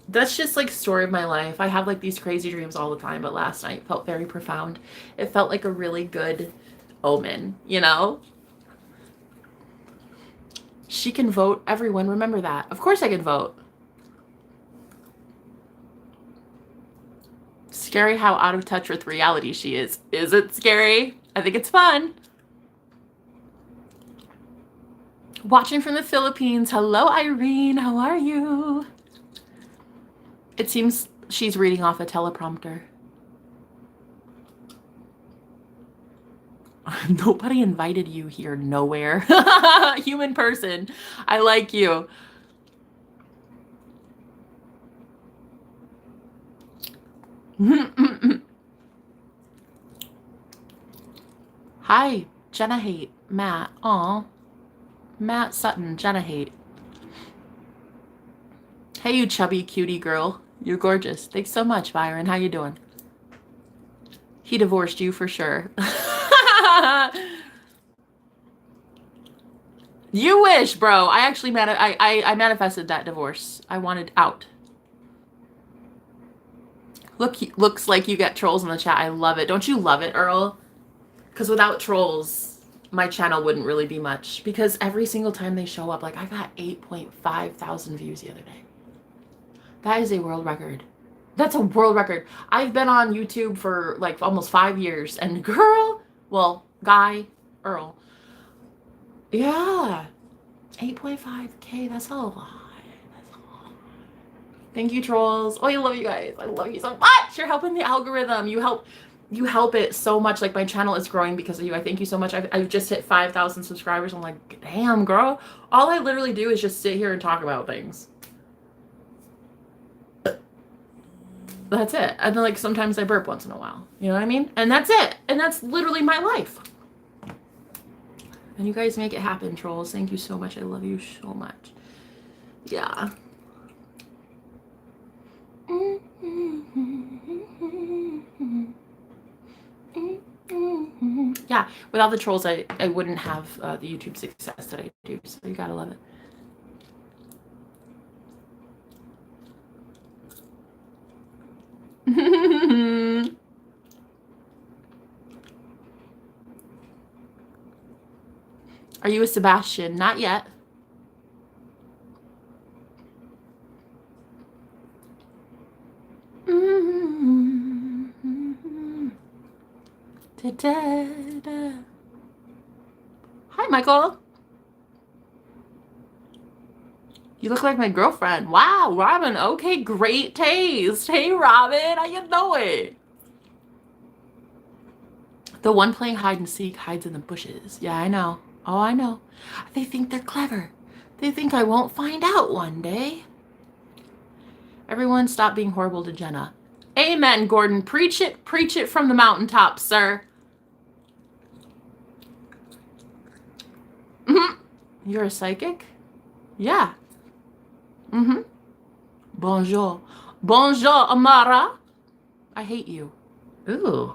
that's just like story of my life. I have like these crazy dreams all the time, but last night felt very profound. It felt like a really good omen, you know? She can vote. Everyone, remember that. Of course I can vote. Scary how out of touch with reality she is. Is it scary? I think it's fun. Watching from the Philippines. Hello, Irene. How are you? It seems she's reading off a teleprompter. Nobody invited you here. Nowhere. Human person. I like you. Hi, Jenna Hate. Matt. Aw. Matt Sutton. Jenna Hate. Hey, you chubby cutie girl. You're gorgeous. Thanks so much, Byron. How you doing? He divorced you for sure. You wish, bro. I actually I manifested that divorce. I wanted out. Looks like you get trolls in the chat. I love it. Don't you love it, Earl? Because without trolls, my channel wouldn't really be much. Because every single time they show up, like I got 8.5 thousand views the other day. That is a world record. That's a world record. I've been on YouTube for like almost 5 years, and girl, well, guy, Earl. Yeah. 8.5K, that's a lot. Thank you, trolls. Oh, I love you guys. I love you so much. You're helping the algorithm. You help it so much. Like, my channel is growing because of you. I thank you so much. I've just hit 5,000 subscribers. I'm like, damn, girl. All I literally do is just sit here and talk about things. That's it. And then like sometimes I burp once in a while. You know what I mean? And that's it. And that's literally my life. And you guys make it happen, trolls. Thank you so much. I love you so much. Yeah. Yeah, without the trolls, I wouldn't have the YouTube success that I do. So you gotta love it. Are you a Sebastian? Not yet. Hi, Michael. You look like my girlfriend. Wow, Robin. Okay, great taste. Hey, Robin. How you doing? The one playing hide and seek hides in the bushes. Yeah, I know. Oh, I know. They think they're clever. They think I won't find out one day. Everyone stop being horrible to Jenna. Amen, Gordon. Preach it from the mountaintop, sir. You're a psychic? Yeah. Bonjour. Bonjour, Amara. I hate you. Ooh.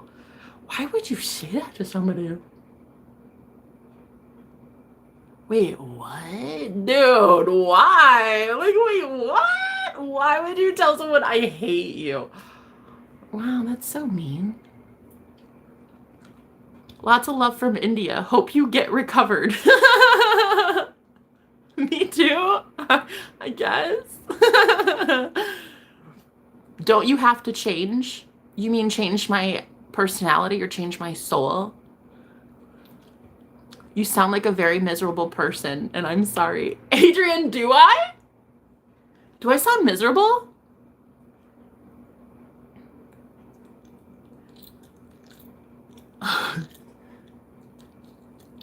Why would you say that to somebody? Wait, what? Dude, why? Like, wait, what? Why would you tell someone I hate you? Wow, that's so mean. Lots of love from India. Hope you get recovered. Me too, I guess. Don't you have to change? You mean change my personality or change my soul? You sound like a very miserable person, and I'm sorry. Adrian, do I? Do I sound miserable?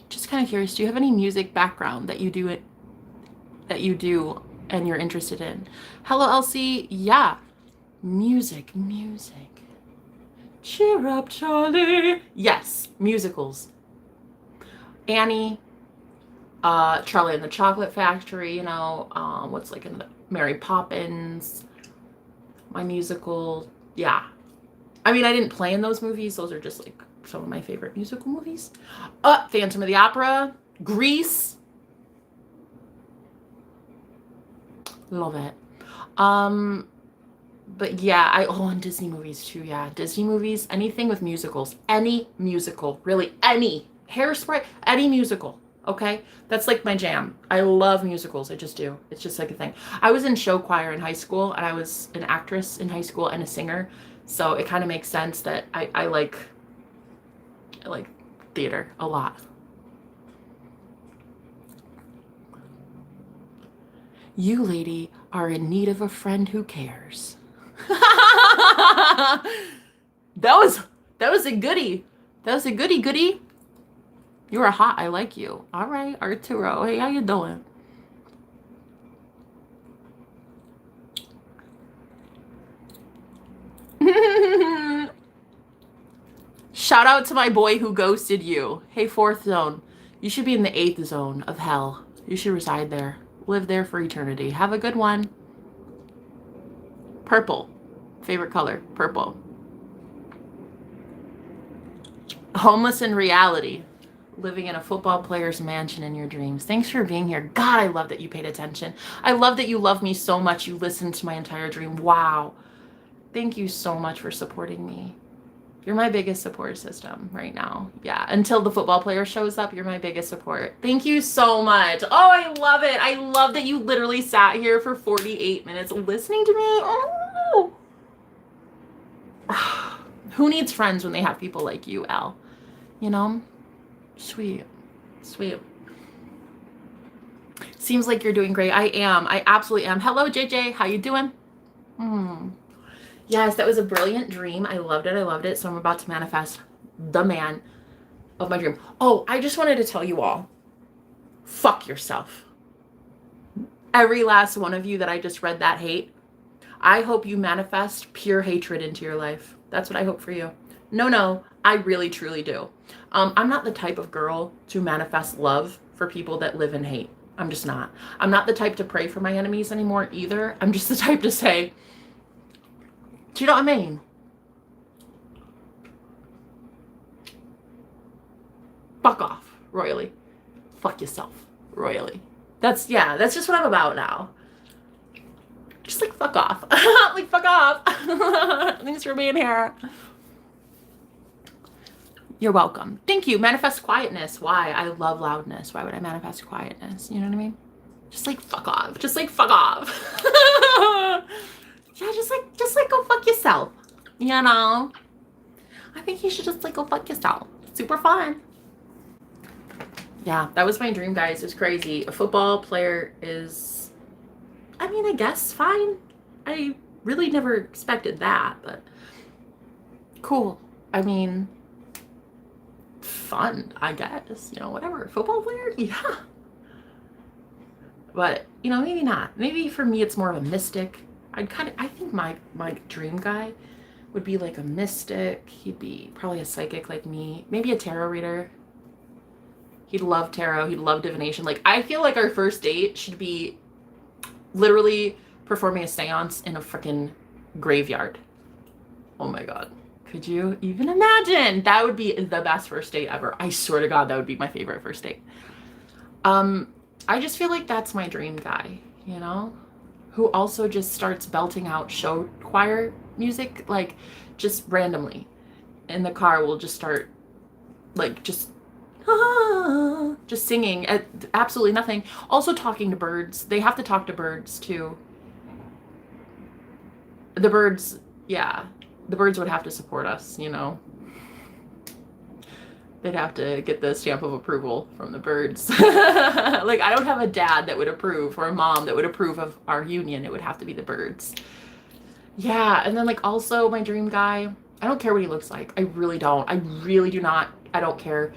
Just kind of curious, do you have any music background that you do and you're interested in? Hello, Elsie. Yeah. Music. Cheer up, Charlie. Yes, musicals. Annie, Charlie and the Chocolate Factory, you know, what's like in the Mary Poppins, my musical. Yeah. I mean, I didn't play in those movies. Those are just like some of my favorite musical movies. Phantom of the Opera, Grease. Love it. But yeah, and Disney movies too. Yeah, Disney movies, anything with musicals, any musical, really, any. Hairspray, any musical. Okay, that's like my jam. I love musicals. I just do. It's just like a thing. I was in show choir in high school, and I was an actress in high school and a singer, so it kind of makes sense that I like theater a lot. You, lady, are in need of a friend who cares. That was a goodie. That was a goodie. You are hot. I like you. All right, Arturo. Hey, how you doing? Shout out to my boy who ghosted you. Hey, 4th zone. You should be in the 8th zone of hell. You should reside there. Live there for eternity. Have a good one. Purple. Favorite color. Purple. Homeless in reality. Living in a football player's mansion in your dreams. Thanks for being here. God, I love that you paid attention. I love that you love me so much. You listened to my entire dream. Wow. Thank you so much for supporting me. You're my biggest support system right now. Yeah, until the football player shows up, you're my biggest support. Thank you so much. Oh, I love it. I love that you literally sat here for 48 minutes listening to me. Oh. Who needs friends when they have people like you, Elle? You know? Sweet. Seems like you're doing great. I am. I absolutely am. Hello, JJ. How you doing? Yes, that was a brilliant dream. I loved it. So I'm about to manifest the man of my dream. Oh, I just wanted to tell you all, fuck yourself. Every last one of you that I just read that hate, I hope you manifest pure hatred into your life. That's what I hope for you. No, I really, truly do. I'm not the type of girl to manifest love for people that live in hate. I'm just not. I'm not the type to pray for my enemies anymore either. I'm just the type to say, do you know what I mean? Fuck off, royally. Fuck yourself, royally. That's just what I'm about now. Just like, fuck off. Like, fuck off. Thanks for being here. You're welcome. Thank you. Manifest quietness. Why? I love loudness. Why would I manifest quietness? You know what I mean? Just like, fuck off. Just like, fuck off. Yeah, just like go fuck yourself. You know? I think you should just like go fuck yourself. Super fun. Yeah, that was my dream, guys. It was crazy. A football player is, I mean, I guess fine. I really never expected that, but cool. I mean, fun, I guess. You know, whatever. Football player? Yeah. But, you know, maybe not. Maybe for me it's more of a mystic. I think my dream guy would be like a mystic. He'd be probably a psychic like me. Maybe a tarot reader. He'd love tarot. He'd love divination. Like, I feel like our first date should be literally performing a seance in a freaking graveyard. Oh my God. Could you even imagine? That would be the best first date ever. I swear to God, that would be my favorite first date. I just feel like that's my dream guy, you know? Who also just starts belting out show choir music, like, just randomly. In the car, we'll just start, like, just singing at absolutely nothing. Also talking to birds. They have to talk to birds too. The birds, yeah. The birds would have to support us, you know. They'd have to get the stamp of approval from the birds. Like, I don't have a dad that would approve or a mom that would approve of our union. It would have to be the birds. Yeah, and then like also my dream guy, I don't care what he looks like. I really don't. I really do not. I don't care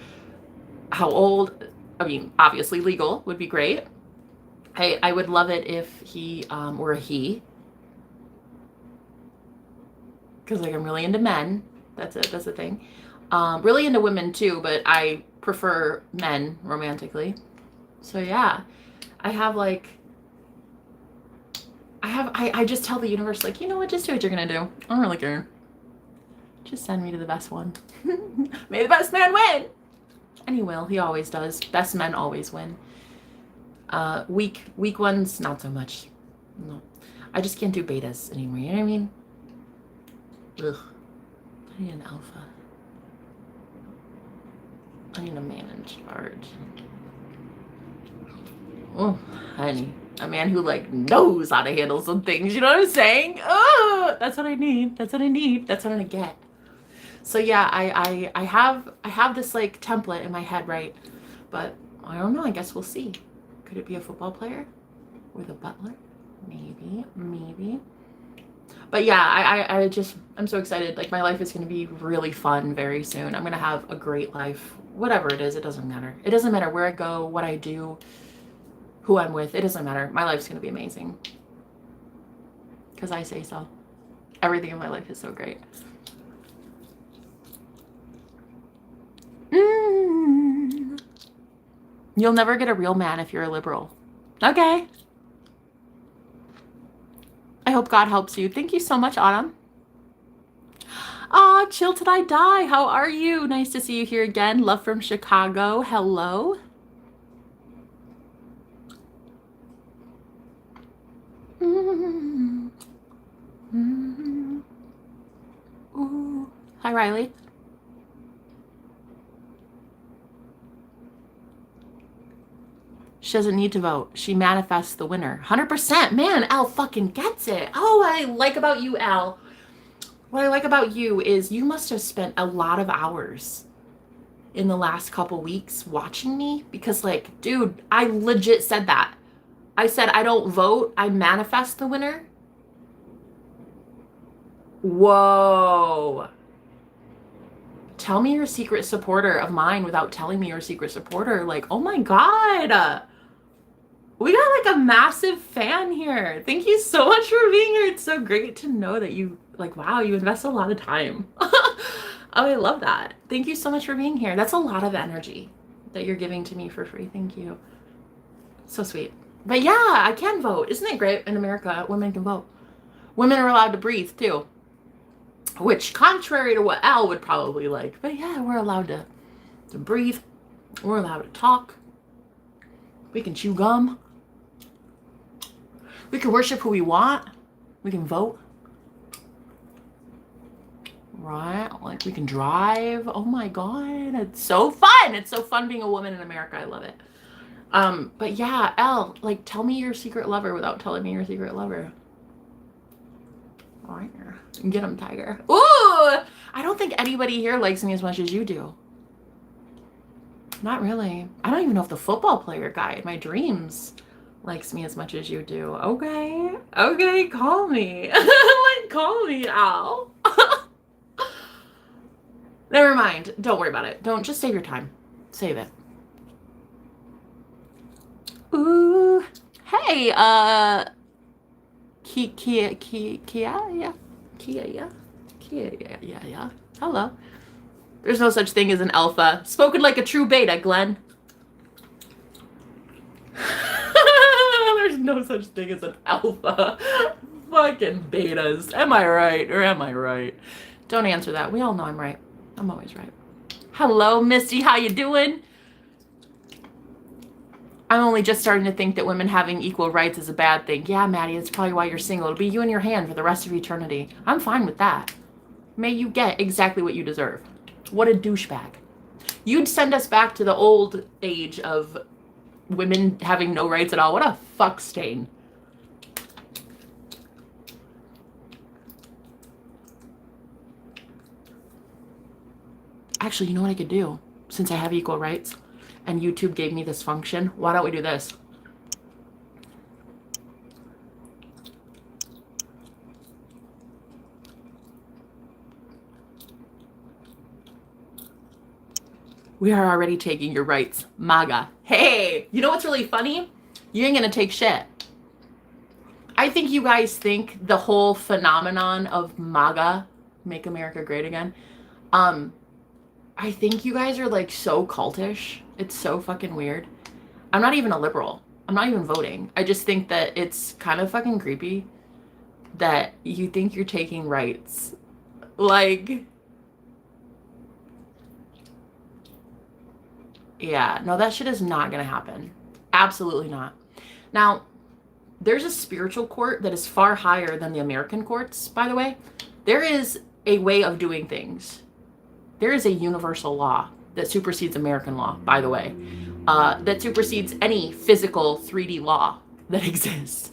how old. I mean, obviously legal would be great. I would love it if he were a he. Because like I'm really into men. That's the thing. Really into women too, but I prefer men romantically. So yeah, I just tell the universe, like, you know what, just do what you're gonna do. I don't really care. Just send me to the best one. May the best man win. And he will. He always does. Best men always win. Weak ones, not so much. No. I just can't do betas anymore. You know what I mean? Ugh. I need an alpha. I need a man in charge. Oh, honey. A man who like knows how to handle some things. You know what I'm saying? Oh, that's what I need. That's what I need. That's what I'm gonna get. So yeah, I have this like template in my head, right? But I don't know. I guess we'll see. Could it be a football player with a butler? Maybe. But yeah, I'm so excited. Like, my life is going to be really fun very soon. I'm going to have a great life. Whatever it is, it doesn't matter. It doesn't matter where I go, what I do, who I'm with. It doesn't matter. My life's going to be amazing. Because I say so. Everything in my life is so great. You'll never get a real man if you're a liberal. Okay. I hope God helps you. Thank you so much, Autumn. Aw, chill till I die. How are you? Nice to see you here again. Love from Chicago. Hello. Ooh. Hi, Riley. She doesn't need to vote. She manifests the winner. 100%. Man, Al fucking gets it. Oh, what I like about you, Al. What I like about you is you must have spent a lot of hours in the last couple weeks watching me. Because, like, dude, I legit said that. I said I don't vote. I manifest the winner. Whoa. Tell me you're a secret supporter of mine without telling me you're a secret supporter. Like, oh my God. We got like a massive fan here. Thank you so much for being here. It's so great to know that you, like, wow, you invest a lot of time. Oh, I love that. Thank you so much for being here. That's a lot of energy that you're giving to me for free. Thank you. So sweet. But yeah, I can vote. Isn't it great in America? Women can vote. Women are allowed to breathe too. Which, contrary to what Al would probably like. But yeah, we're allowed to breathe. We're allowed to talk. We can chew gum. We can worship who we want. We can vote. Right? Like, we can drive. Oh my God. It's so fun. It's so fun being a woman in America. I love it. But yeah, Elle, like, tell me your secret lover without telling me your secret lover. All right. Get him, Tiger. Ooh! I don't think anybody here likes me as much as you do. Not really. I don't even know if the football player guy in my dreams likes me as much as you do. Okay. Okay, call me. Like, call me, Al. Never mind. Don't worry about it. Don't. Just save your time. Save it. Ooh. Hey, Kia, yeah. Hello. There's no such thing as an alpha. Spoken like a true beta, Glenn. There's no such thing as an alpha. Fucking betas. Am I right or am I right? Don't answer that. We all know I'm right. I'm always right. Hello, Misty. How you doing? I'm only just starting to think that women having equal rights is a bad thing. Yeah, Maddie, that's probably why you're single. It'll be you and your hand for the rest of eternity. I'm fine with that. May you get exactly what you deserve. What a douchebag. You'd send us back to the old age of women having no rights at all. What a fuck stain. Actually, you know what I could do? Since I have equal rights and YouTube gave me this function, why don't we do this? We are already taking your rights, MAGA. Hey, you know what's really funny? You ain't gonna take shit. I think you guys think the whole phenomenon of MAGA, Make America Great Again, I think you guys are like so cultish. It's so fucking weird. I'm not even a liberal. I'm not even voting. I just think that it's kind of fucking creepy that you think you're taking rights. Like, yeah, no, that shit is not gonna happen. Absolutely not. Now, there's a spiritual court that is far higher than the American courts, by the way. There is a way of doing things. There is a universal law that supersedes American law, by the way, that supersedes any physical 3D law that exists.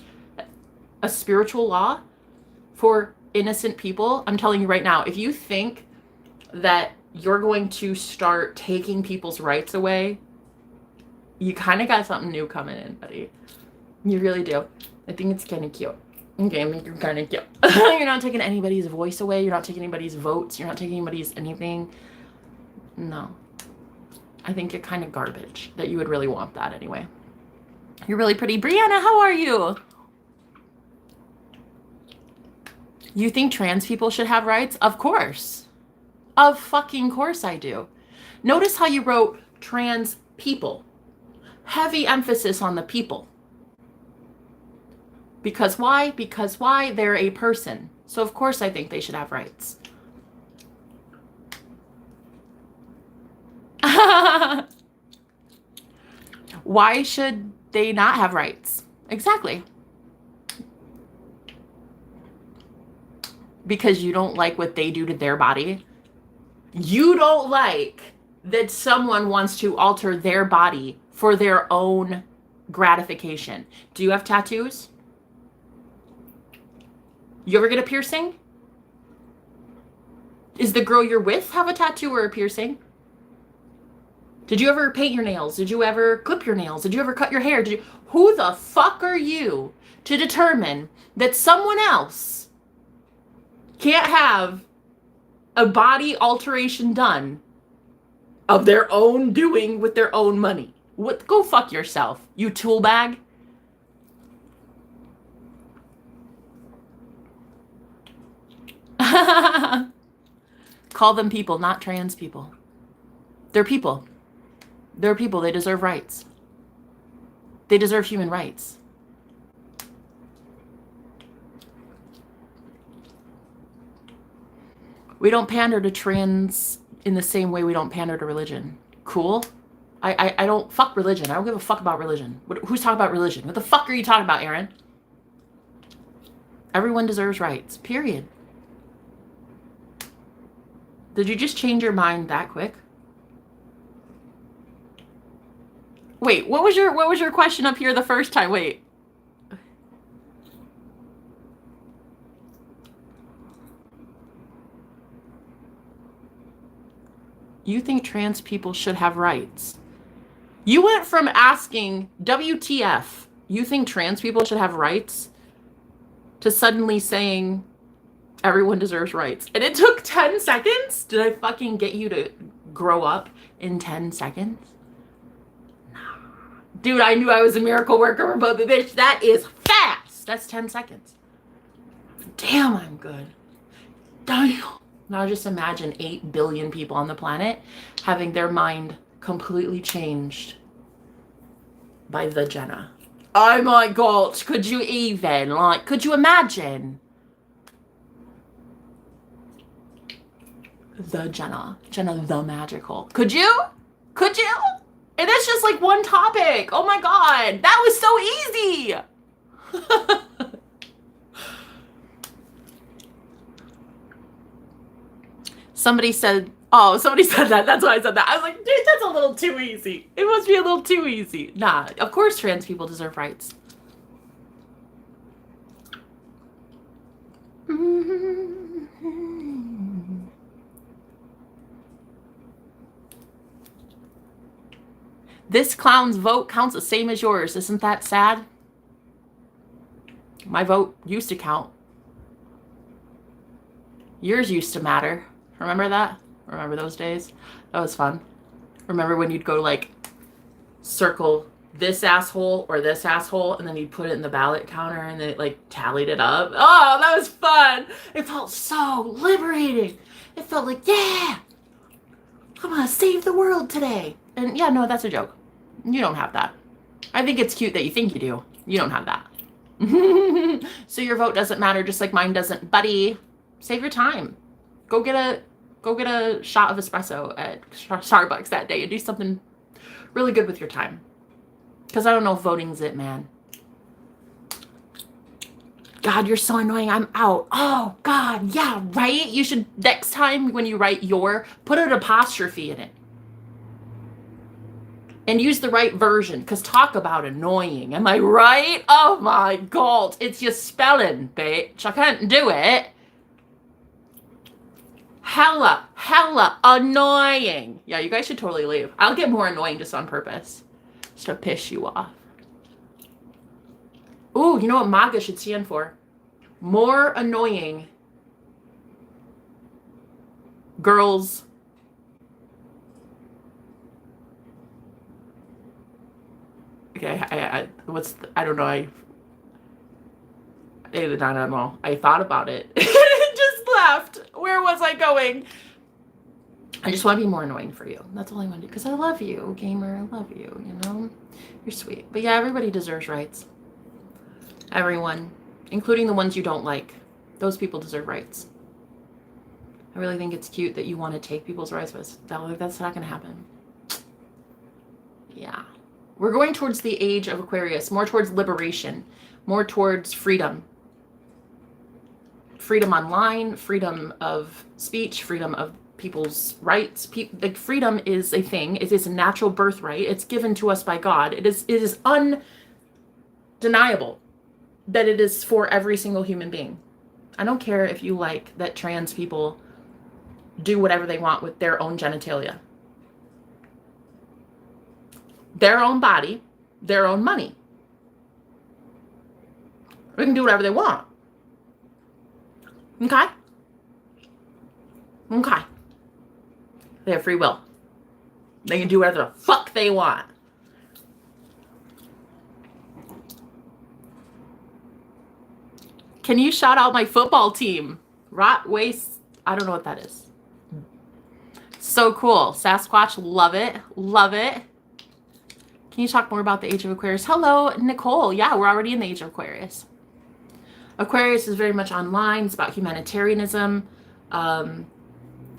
A spiritual law for innocent people. I'm telling you right now, if you think that you're going to start taking people's rights away, you kind of got something new coming in, buddy. You really do. I think it's kind of cute. Okay, I think you're kind of cute. You're not taking anybody's voice away. You're not taking anybody's votes. You're not taking anybody's anything. No. I think you're kind of garbage that you would really want that anyway. You're really pretty. Brianna, how are you? You think trans people should have rights? Of course. Of fucking course I do. Notice how you wrote trans people. Heavy emphasis on the people. Because why? Because why? They're a person. So of course I think they should have rights. Why should they not have rights? Exactly. Because you don't like what they do to their body. You don't like that someone wants to alter their body for their own gratification. Do you have tattoos? You ever get a piercing? Is the girl you're with have a tattoo or a piercing? Did you ever paint your nails? Did you ever clip your nails? Did you ever cut your hair? Who the fuck are you to determine that someone else can't have a body alteration done of their own doing with their own money? What? Go fuck yourself, you tool bag. Call them people, not trans people. They're people. They're people. They deserve rights. They deserve human rights. We don't pander to trans in the same way we don't pander to religion. Cool. I don't fuck religion. I don't give a fuck about religion. Who's talking about religion? What the fuck are you talking about, Aaron? Everyone deserves rights. Period. Did you just change your mind that quick? Wait, what was your question up here the first time? Wait. You think trans people should have rights? You went from asking WTF, you think trans people should have rights, to suddenly saying everyone deserves rights. And it took 10 seconds? Did I fucking get you to grow up in 10 seconds? No. Dude, I knew I was a miracle worker, but bitch, that is fast. That's 10 seconds. Damn, I'm good. Damn. Now just imagine 8 billion people on the planet having their mind completely changed by the Jenna. Oh my God, could you even, like, could you imagine? The Jenna the magical. Could you? Could you? And it's just like one topic. Oh my God, that was so easy. Somebody said that. That's why I said that. I was like, dude, that's a little too easy. It must be a little too easy. Nah, of course trans people deserve rights. This clown's vote counts the same as yours. Isn't that sad? My vote used to count. Yours used to matter. Remember that? Remember those days? That was fun. Remember when you'd go like circle this asshole or this asshole and then you'd put it in the ballot counter and then it like tallied it up? Oh, that was fun. It felt so liberating. It felt like, yeah, I'm gonna save the world today. And yeah, no, that's a joke. You don't have that. I think it's cute that you think you do. You don't have that. So your vote doesn't matter, just like mine doesn't. Buddy, save your time. Go get a shot of espresso at Starbucks that day and do something really good with your time. Because I don't know if voting's it, man. God, you're so annoying. I'm out. Oh, God. Yeah, right? You should, next time when you write your, put an apostrophe in it. And use the right version. Because talk about annoying. Am I right? Oh, my God. It's your spelling, bitch. I can't do it. Hella annoying. Yeah, you guys should totally leave. I'll get more annoying just on purpose. Just to piss you off. Ooh, you know what MAGA should stand for? More annoying girls. Okay, I don't know. I don't know. I thought about it. It just left. Where was I going? I just want to be more annoying for you. That's all I want to do. Because I love you, gamer. I love you, you know? You're sweet. But yeah, everybody deserves rights. Everyone. Including the ones you don't like. Those people deserve rights. I really think it's cute that you want to take people's rights, but that's not going to happen. Yeah. We're going towards the age of Aquarius. More towards liberation. More towards freedom. Freedom online. Freedom of speech. Freedom of people's rights. Like freedom is a thing. It is a natural birthright. It's given to us by God. It is undeniable that it is for every single human being. I don't care if you like that trans people do whatever they want with their own genitalia. Their own body, their own money. They can do whatever they want. Okay? Okay. They have free will. They can do whatever the fuck they want. Can you shout out my football team? Rot waste. I don't know what that is. So cool. Sasquatch, love it. Love it. Can you talk more about the age of Aquarius? Hello, Nicole. Yeah, we're already in the age of Aquarius. Aquarius is very much online. It's about humanitarianism.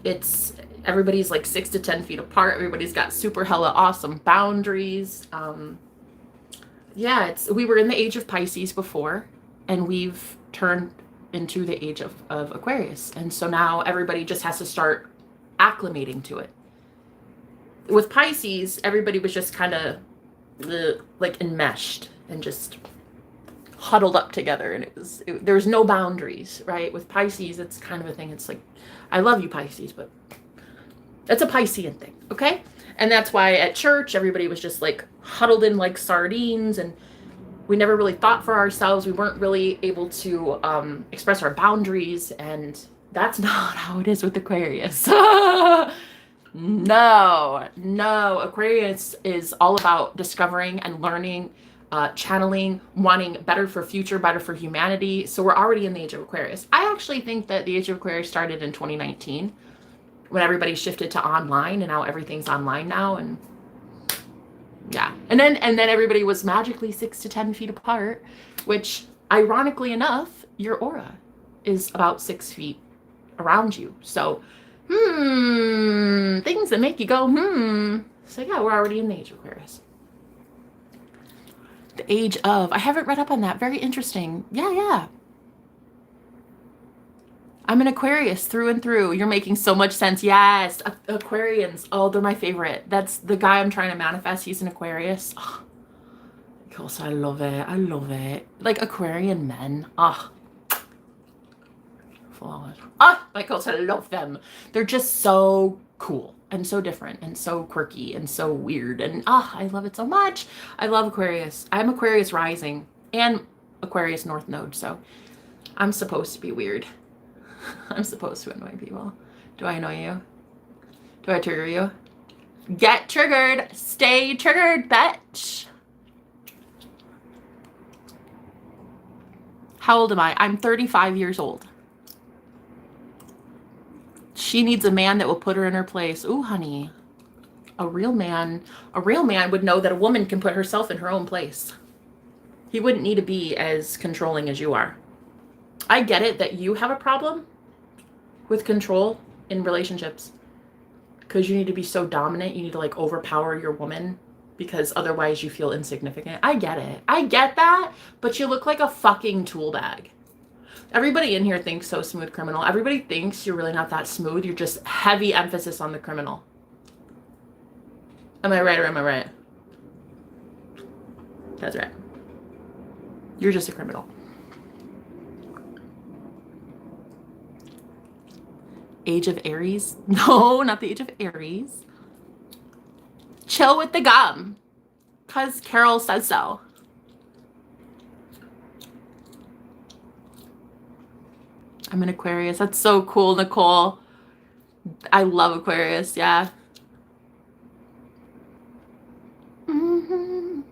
It's everybody's like 6 to 10 feet apart. Everybody's got super hella awesome boundaries. Yeah, we were in the age of Pisces before, and we've turned into the age of Aquarius. And so now everybody just has to start acclimating to it. With Pisces, everybody was just kind of like enmeshed and just huddled up together, and there was no boundaries, right? With Pisces, it's kind of a thing. It's like, I love you, Pisces, but it's a Piscean thing, okay? And that's why at church, everybody was just like huddled in like sardines, and we never really thought for ourselves. We weren't really able to express our boundaries, and that's not how it is with Aquarius. No, Aquarius is all about discovering and learning, channeling, wanting better for future, better for humanity. So we're already in the age of Aquarius. I actually think that the age of Aquarius started in 2019 when everybody shifted to online, and now everything's online now. And yeah. And then everybody was magically 6 to 10 feet apart, which ironically enough, your aura is about 6 feet around you. So, things that make you go, So yeah, we're already in the age of Aquarius. The age of, I haven't read up on that. Very interesting. Yeah. I'm an Aquarius through and through. You're making so much sense. Yes, Aquarians. Oh, they're my favorite. That's the guy I'm trying to manifest. He's an Aquarius. Oh, of course, I love it. Like Aquarian men. Flawless. Like, I love them. They're just so cool and so different and so quirky and so weird. And I love it so much. I love Aquarius. I'm Aquarius rising and Aquarius North Node. So I'm supposed to be weird. I'm supposed to annoy people. Do I annoy you? Do I trigger you? Get triggered. Stay triggered, bitch. How old am I? I'm 35 years old. She needs a man that will put her in her place. Ooh, honey. A real man would know that a woman can put herself in her own place. He wouldn't need to be as controlling as you are. I get it that you have a problem with control in relationships because you need to be so dominant. You need to like overpower your woman because otherwise you feel insignificant. I get it. I get that, but you look like a fucking tool bag. Everybody in here thinks so smooth criminal. Everybody thinks you're really not that smooth. You're just heavy emphasis on the criminal. Am I right or am I right? That's right. You're just a criminal. Age of Aries? No, not the age of Aries. Chill with the gum. Because Carol says so. I'm an Aquarius. That's so cool, Nicole. I love Aquarius, yeah. Can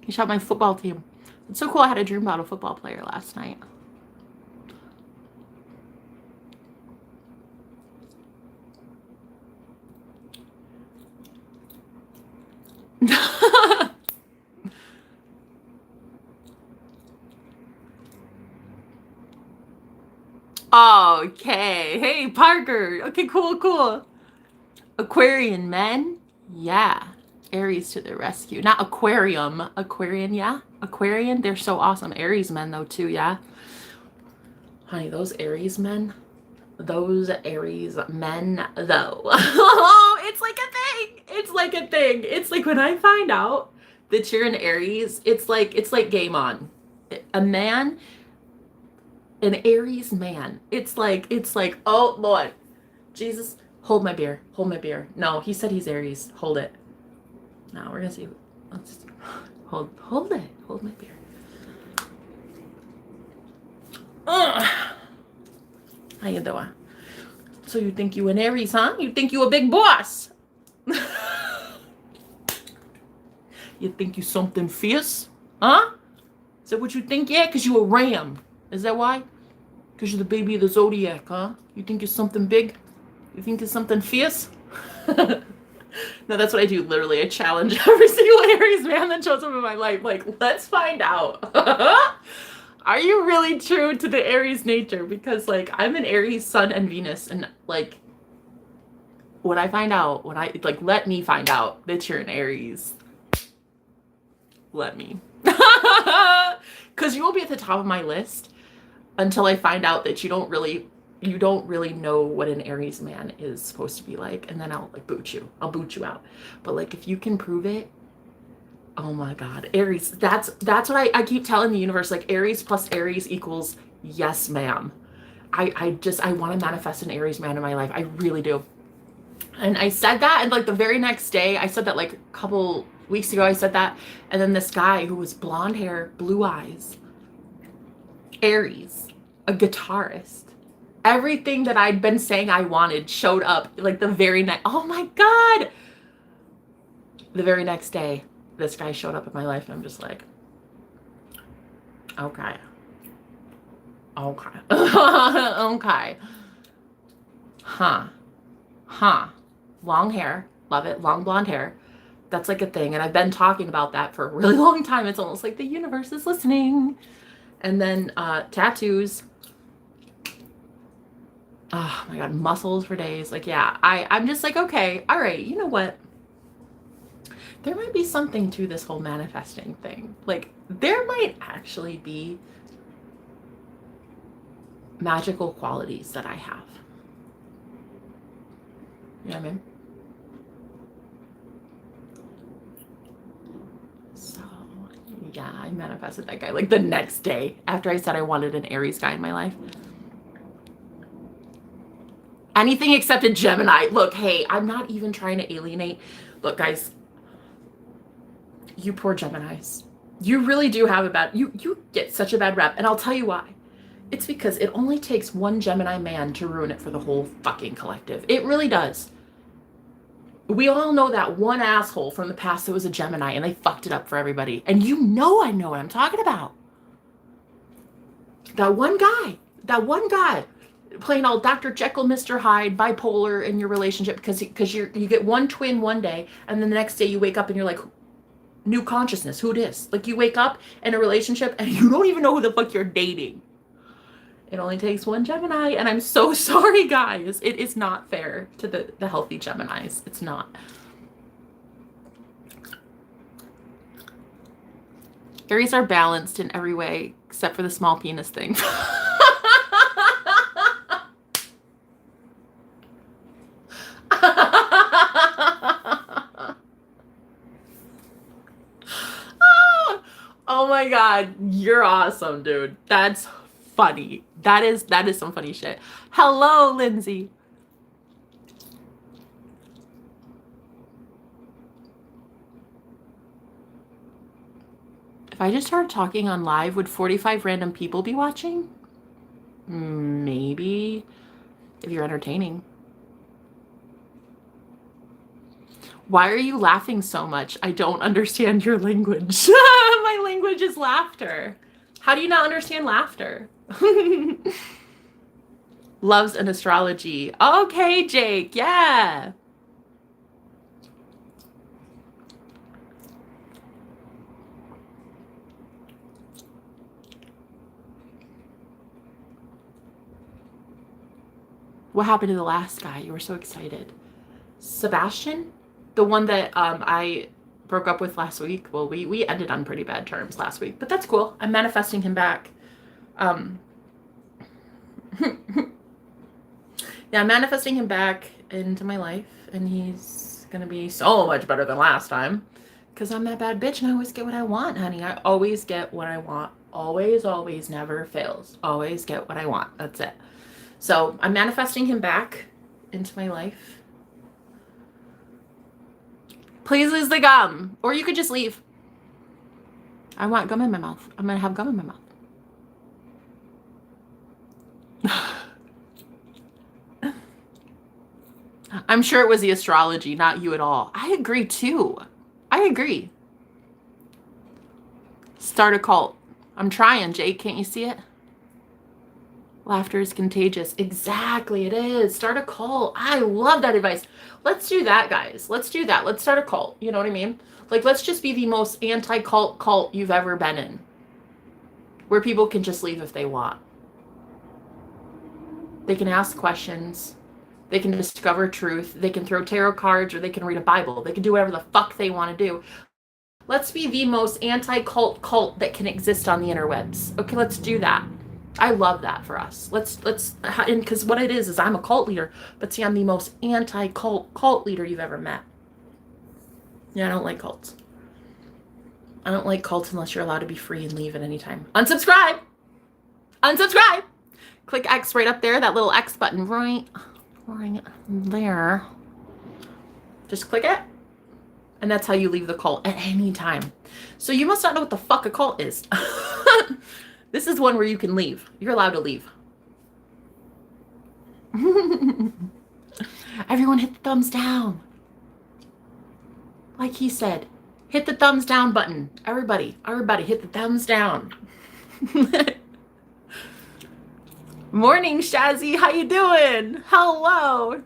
you shout my football team? It's so cool. I had a dream about a football player last night. Okay. Hey, Parker. Okay, cool. Aquarian men? Yeah. Aries to the rescue. Not aquarium. Aquarian, yeah. Aquarian, they're so awesome. Aries men, though, too, yeah. Honey, those Aries men. Though. Oh, it's like a thing. It's like when I find out that you're an Aries, it's like game on. An Aries man. It's like, oh Lord, Jesus, hold my beer. No, he said he's Aries. Hold it. No, we're gonna see. Let's hold it. Hold my beer. How you doing? So you think you an Aries, huh? You think you a big boss? You think you something fierce? Huh? Is that what you think? Yeah, because you a ram. Is that why? Because you're the baby of the zodiac, huh? You think you're something big? You think you're something fierce? No, that's what I do. Literally, I challenge every single Aries man that shows up in my life. Like, let's find out. Are you really true to the Aries nature? Because, like, I'm an Aries sun and Venus. And, like, when I find out, let me find out that you're an Aries. Let me. Because you will be at the top of my list until I find out that you don't really know what an Aries man is supposed to be like, and then I'll like boot you. I'll boot you out. But like if you can prove it, oh my God, Aries. That's what I keep telling the universe. Like Aries plus Aries equals yes, ma'am. I want to manifest an Aries man in my life. I really do. And I said that, and like the very next day, I said that like a couple weeks ago. I said that, and then this guy who was blonde hair, blue eyes, Aries, a guitarist. Everything that I'd been saying I wanted showed up like the very next. Oh my God. The very next day, this guy showed up in my life and I'm just like, okay. Okay. Okay. Huh. Long hair. Love it. Long blonde hair. That's like a thing. And I've been talking about that for a really long time. It's almost like the universe is listening. And then tattoos. Oh my God, muscles for days. Like, yeah, I'm just like, okay, all right, you know what? There might be something to this whole manifesting thing. Like, there might actually be magical qualities that I have. You know what I mean? So, yeah, I manifested that guy like the next day after I said I wanted an Aries guy in my life. Anything except a Gemini. Look, hey, I'm not even trying to alienate. Look, guys, you poor Geminis. You really do have a bad, you get such a bad rep. And I'll tell you why. It's because it only takes one Gemini man to ruin it for the whole fucking collective. It really does. We all know that one asshole from the past that was a Gemini and they fucked it up for everybody. And you know I know what I'm talking about. That one guy playing all Dr. Jekyll, Mr. Hyde, bipolar in your relationship because you get one twin one day and then the next day you wake up and you're like, new consciousness, who it is. Like you wake up in a relationship and you don't even know who the fuck you're dating. It only takes one Gemini, and I'm so sorry, guys. It is not fair to the healthy Geminis. It's not. Aries are balanced in every way except for the small penis thing. Oh my God, you're awesome, dude. That's funny. That is some funny shit. Hello, Lindsay. If I just started talking on live, would 45 random people be watching? Maybe, if you're entertaining. Why are you laughing so much? I don't understand your language. My language is laughter. How do you not understand laughter? Loves an astrology. Okay, Jake. Yeah. What happened to the last guy? You were so excited. Sebastian? The one that I broke up with last week. Well, we ended on pretty bad terms last week, but that's cool. I'm manifesting him back. Yeah, I'm manifesting him back into my life, and he's gonna be so much better than last time because I'm that bad bitch and I always get what I want, honey. I always get what I want. Always, never fails. Always get what I want. That's it. So I'm manifesting him back into my life. Please lose the gum, or you could just leave. I want gum in my mouth. I'm gonna have gum in my mouth. I'm sure it was the astrology, not you at all. I agree too. I agree. Start a cult. I'm trying, Jake. Can't you see it? Laughter is contagious. Exactly, it is. Start a cult. I love that advice. Let's do that, guys. Let's do that. Let's start a cult. You know what I mean? Like, let's just be the most anti-cult cult you've ever been in, where people can just leave if they want. They can ask questions. They can discover truth. They can throw tarot cards, or they can read a Bible. They can do whatever the fuck they want to do. Let's be the most anti-cult cult that can exist on the interwebs. Okay, let's do that. I love that for us. Let's, and because what it is I'm a cult leader, but see, I'm the most anti-cult leader you've ever met. Yeah, I don't like cults. I don't like cults unless you're allowed to be free and leave at any time. Unsubscribe! Unsubscribe! Click X right up there, that little X button right there. Just click it. And that's how you leave the cult at any time. So you must not know what the fuck a cult is. This is one where you can leave. You're allowed to leave. Everyone hit the thumbs down. Like he said, hit the thumbs down button. Everybody hit the thumbs down. Morning, Shazzy. How you doing? Hello.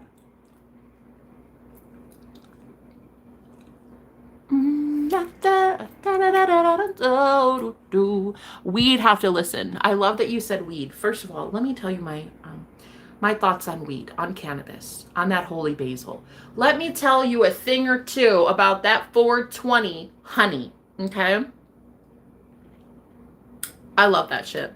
We'd have to listen. I love that you said weed. First of all, let me tell you my thoughts on weed, on cannabis, on that holy basil. Let me tell you a thing or two about that 420 honey, okay? I love that shit.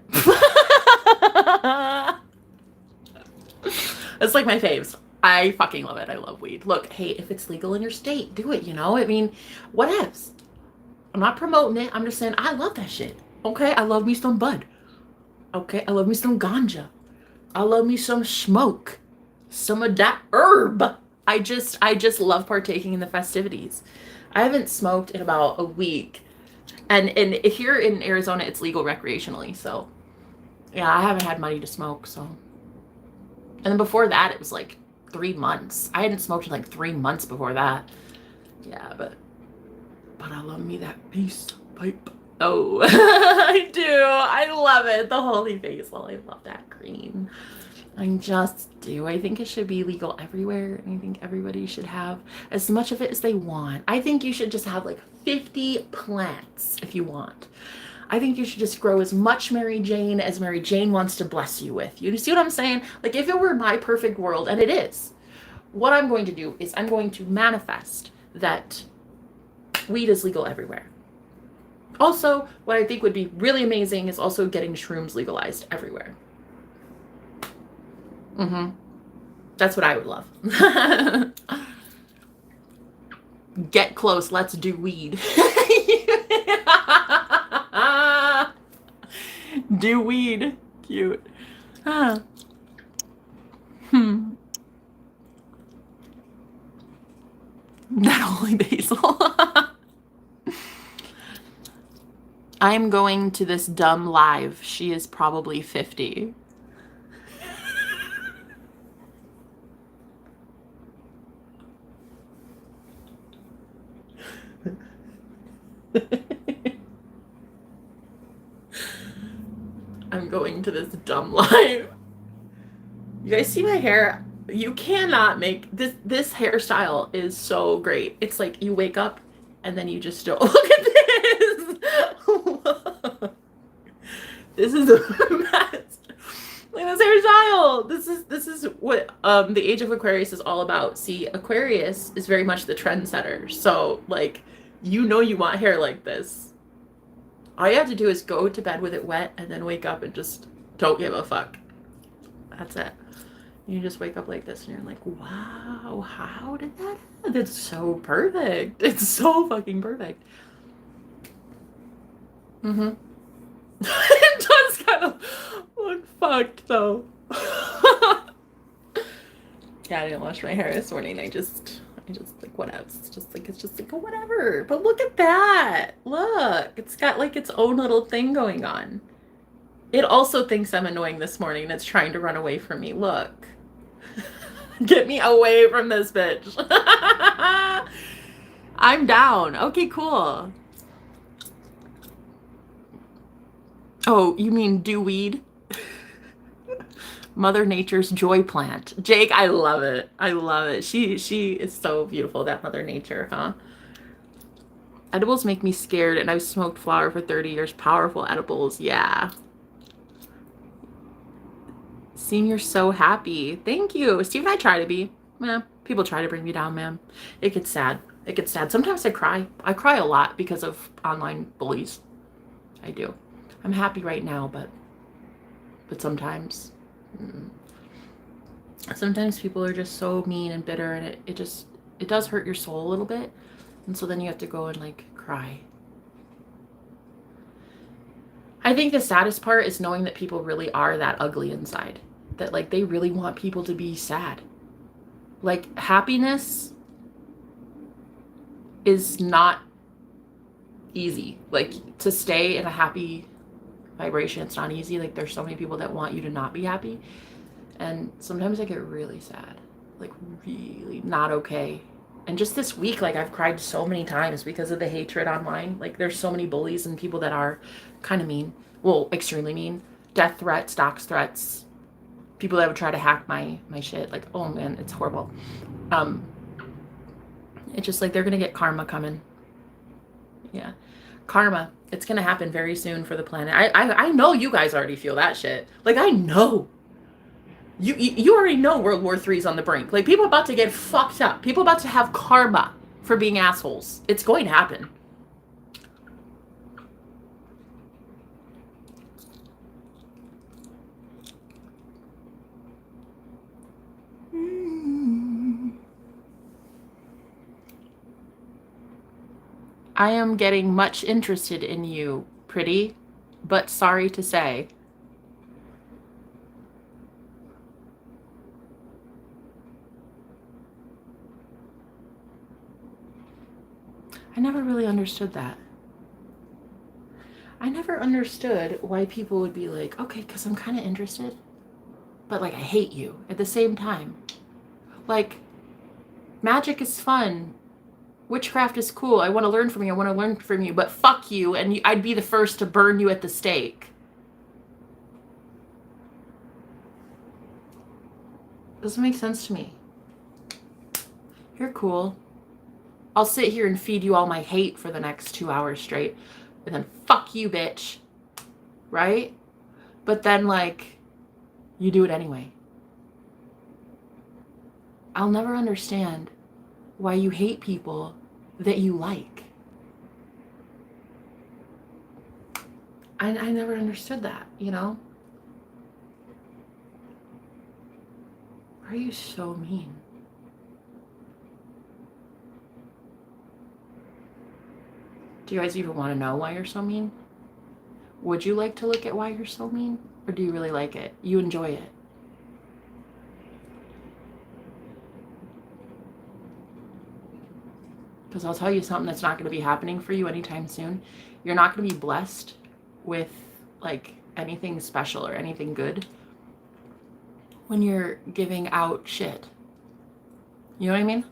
It's like my faves. I fucking love it. I love weed. Look, hey, if it's legal in your state, do it, you know? I mean, what else? I'm not promoting it. I'm just saying I love that shit. Okay? I love me some bud. Okay? I love me some ganja. I love me some smoke. Some of that herb. I just love partaking in the festivities. I haven't smoked in about a week. And here in Arizona, it's legal recreationally. So, yeah, I haven't had money to smoke, so. And then before that, it was like 3 months. I hadn't smoked in like 3 months before that. Yeah, but I love me that peace pipe. Oh, I do. I love it. The holy basil. I love that green. I just do. I think it should be legal everywhere. I think everybody should have as much of it as they want. I think you should just have like 50 plants if you want. I think you should just grow as much Mary Jane as Mary Jane wants to bless you with. You see what I'm saying? Like, if it were my perfect world, and it is, what I'm going to do is I'm going to manifest that weed is legal everywhere. Also, what I think would be really amazing is also getting shrooms legalized everywhere. That's what I would love. Get close. Let's do weed. Do weed. Cute. That holy basil. I'm going to this dumb live. She is probably 50. I'm going to this dumb live. You guys see my hair? You cannot make this hairstyle is so great. It's like you wake up and then you just don't. Look at this. This is a mess. Look at this hairstyle. This is what the age of Aquarius is all about. See, Aquarius is very much the trendsetter. So like, you know, you want hair like this. All you have to do is go to bed with it wet and then wake up and just don't give a fuck. That's it. You just wake up like this and you're like, wow, how did that happen? It's so perfect. It's so fucking perfect. It does kind of look fucked though. Yeah, I didn't wash my hair this morning. I just like, what else? It's just like whatever. But look at that. Look, it's got like its own little thing going on. It also thinks I'm annoying this morning and it's trying to run away from me. Look. Get me away from this bitch. I'm down. Okay, cool. Oh, you mean dewweed? Mother Nature's joy plant. Jake, I love it. I love it. She is so beautiful, that Mother Nature, huh? Edibles make me scared, and I've smoked flower for 30 years. Powerful edibles, yeah. Seem you're so happy. Thank you. Steve and I try to be. People try to bring me down, man. It gets sad. It gets sad. Sometimes I cry. I cry a lot because of online bullies. I do. I'm happy right now, but sometimes sometimes people are just so mean and bitter, and it does hurt your soul a little bit. And so then you have to go and like cry. I think the saddest part is knowing that people really are that ugly inside. That like they really want people to be sad. Like happiness is not easy. Like to stay in a happy vibration, it's not easy. Like there's so many people that want you to not be happy. And sometimes I get really sad. Like really not okay. And just this week, like I've cried so many times because of the hatred online. Like there's so many bullies and people that are kind of mean. Well, extremely mean. Death threats, dox threats. People that would try to hack my shit. Like, oh man, it's horrible. It's just like they're gonna get karma coming. Yeah. Karma. It's gonna happen very soon for the planet. I know you guys already feel that shit. Like I know. You already know World War III is on the brink. Like, people about to get fucked up. People about to have karma for being assholes. It's going to happen. I am getting much interested in you, pretty, but sorry to say. I never really understood that. I never understood why people would be like, okay, because I'm kind of interested, but like I hate you at the same time. Like, magic is fun. Witchcraft is cool. I want to learn from you. I want to learn from you, but fuck you, and I'd be the first to burn you at the stake. Doesn't make sense to me. You're cool. I'll sit here and feed you all my hate for the next 2 hours straight. And then fuck you, bitch. Right? But then, like, you do it anyway. I'll never understand why you hate people that you like. I never understood that, you know? Why are you so mean? Do you guys even want to know why you're so mean? Would you like to look at why you're so mean? Or do you really like it? You enjoy it? Because I'll tell you something that's not going to be happening for you anytime soon. You're not going to be blessed with like anything special or anything good when you're giving out shit. You know what I mean?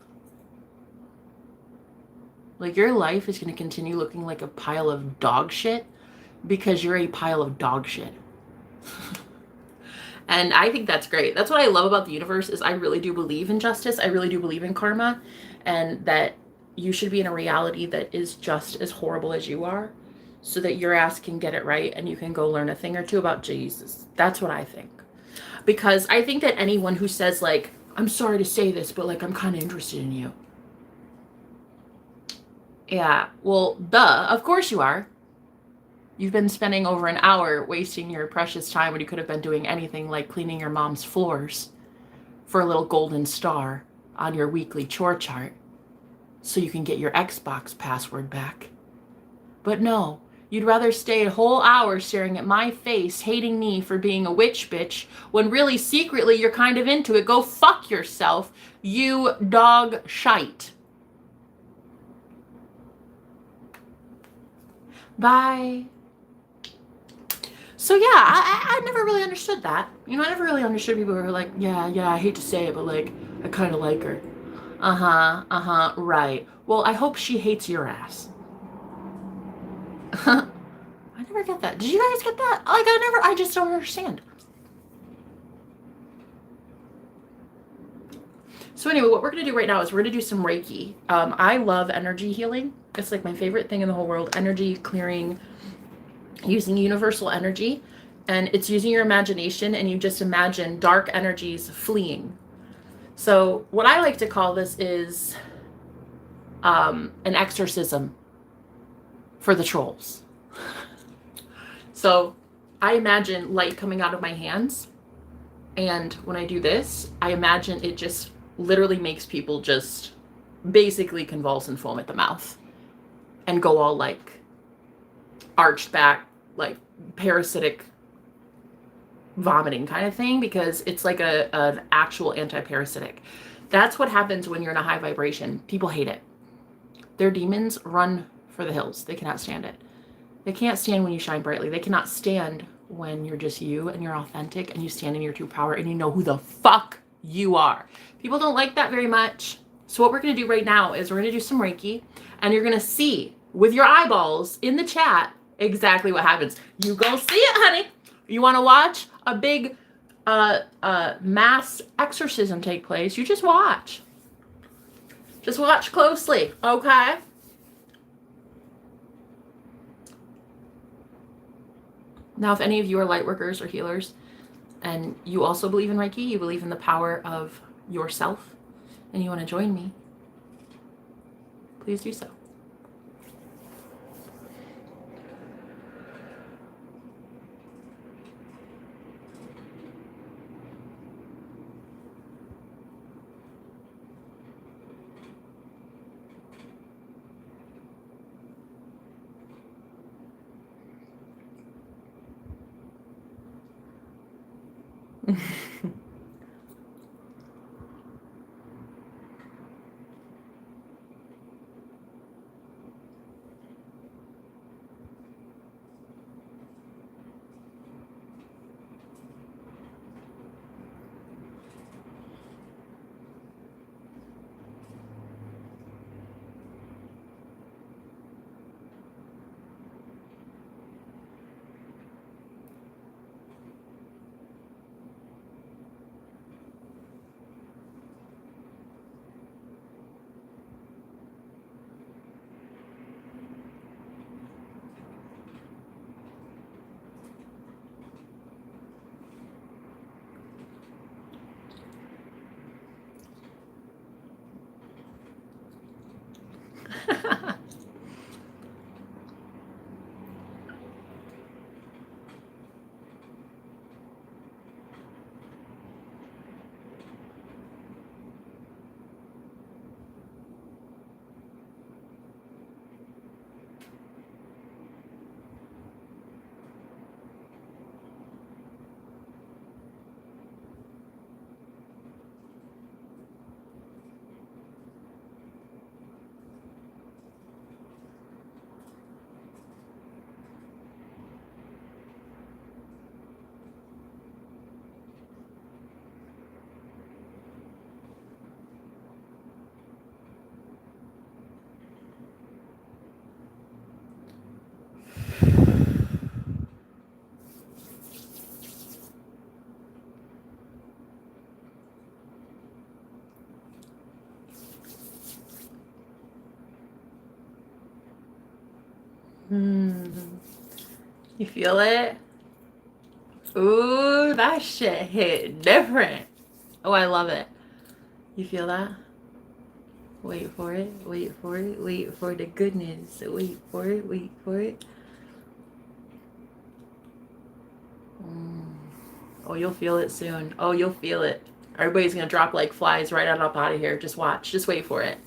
Like, your life is going to continue looking like a pile of dog shit because you're a pile of dog shit. And I think that's great. That's what I love about the universe is I really do believe in justice. I really do believe in karma, and that you should be in a reality that is just as horrible as you are so that your ass can get it right and you can go learn a thing or two about Jesus. That's what I think. Because I think that anyone who says, like, I'm sorry to say this, but like, I'm kind of interested in you. Yeah, well, duh, of course you are. You've been spending over an hour wasting your precious time when you could have been doing anything like cleaning your mom's floors for a little golden star on your weekly chore chart so you can get your Xbox password back. But no, you'd rather stay a whole hour staring at my face, hating me for being a witch bitch, when really secretly you're kind of into it. Go fuck yourself, you dog shite. Bye. So yeah, I never really understood that. You know, I never really understood people who were like, yeah, I hate to say it, but like, I kind of like her. Right. Well, I hope she hates your ass. I never never get that. Did you guys get that? Like, I just don't understand. So anyway, what we're going to do right now is we're going to do some Reiki. I love energy healing. It's like my favorite thing in the whole world. Energy clearing, using universal energy. And it's using your imagination, and you just imagine dark energies fleeing. So what I like to call this is an exorcism for the trolls. So I imagine light coming out of my hands. And when I do this, I imagine it just literally makes people just basically convulse and foam at the mouth and go all like arched back, like parasitic vomiting kind of thing, because it's like an actual anti-parasitic. That's what happens when you're in a high vibration. People hate it. Their demons run for the hills. They cannot stand it. They can't stand when you shine brightly. They cannot stand when you're just you and you're authentic and you stand in your true power and you know who the fuck you are. People don't like that very much. So what we're going to do right now is we're going to do some Reiki, and you're going to see with your eyeballs in the chat exactly what happens. You go see it, honey. You want to watch a big mass exorcism take place? You just watch. Just watch closely, okay? Now, if any of you are light workers or healers, and you also believe in Reiki, you believe in the power of yourself, and you want to join me, please do so. You feel it? Ooh, that shit hit different. Oh, I love it. You feel that? Wait for it. Wait for it. Wait for the goodness. Wait for it. Wait for it. Oh, you'll feel it soon. Oh, you'll feel it. Everybody's going to drop like flies right on up out of here. Just watch. Just wait for it.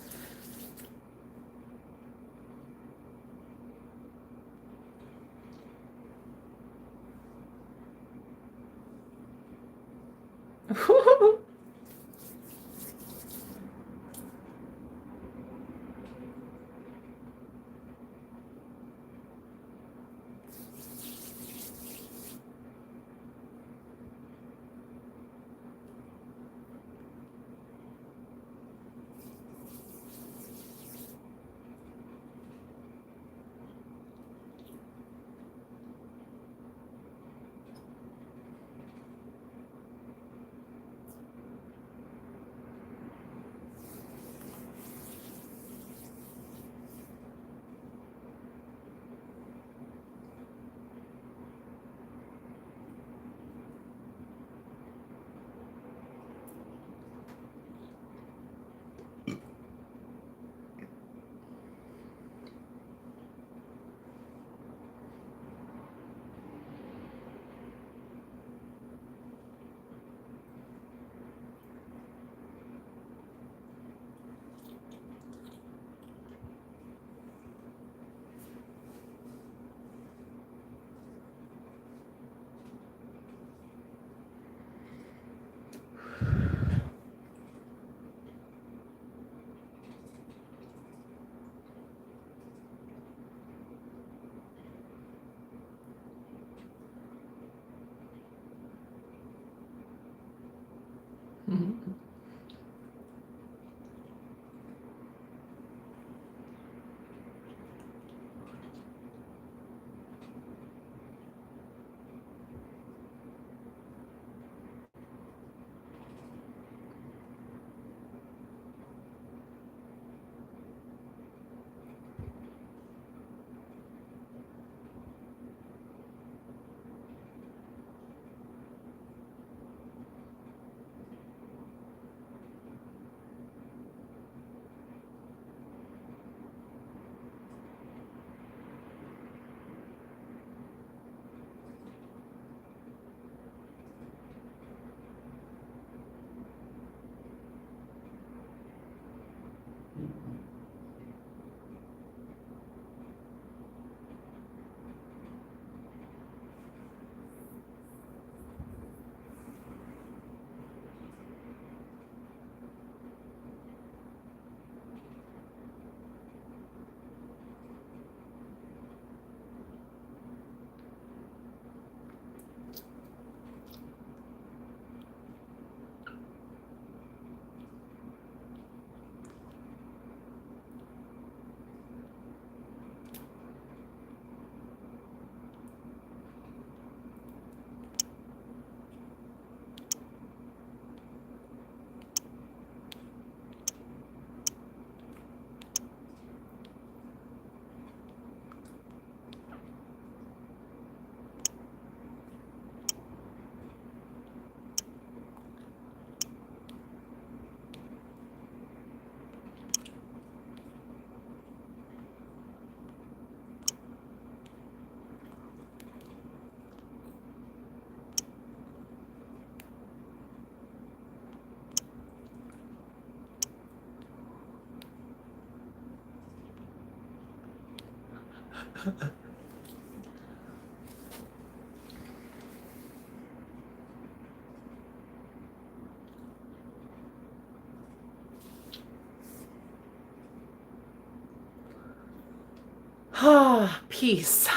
Peace.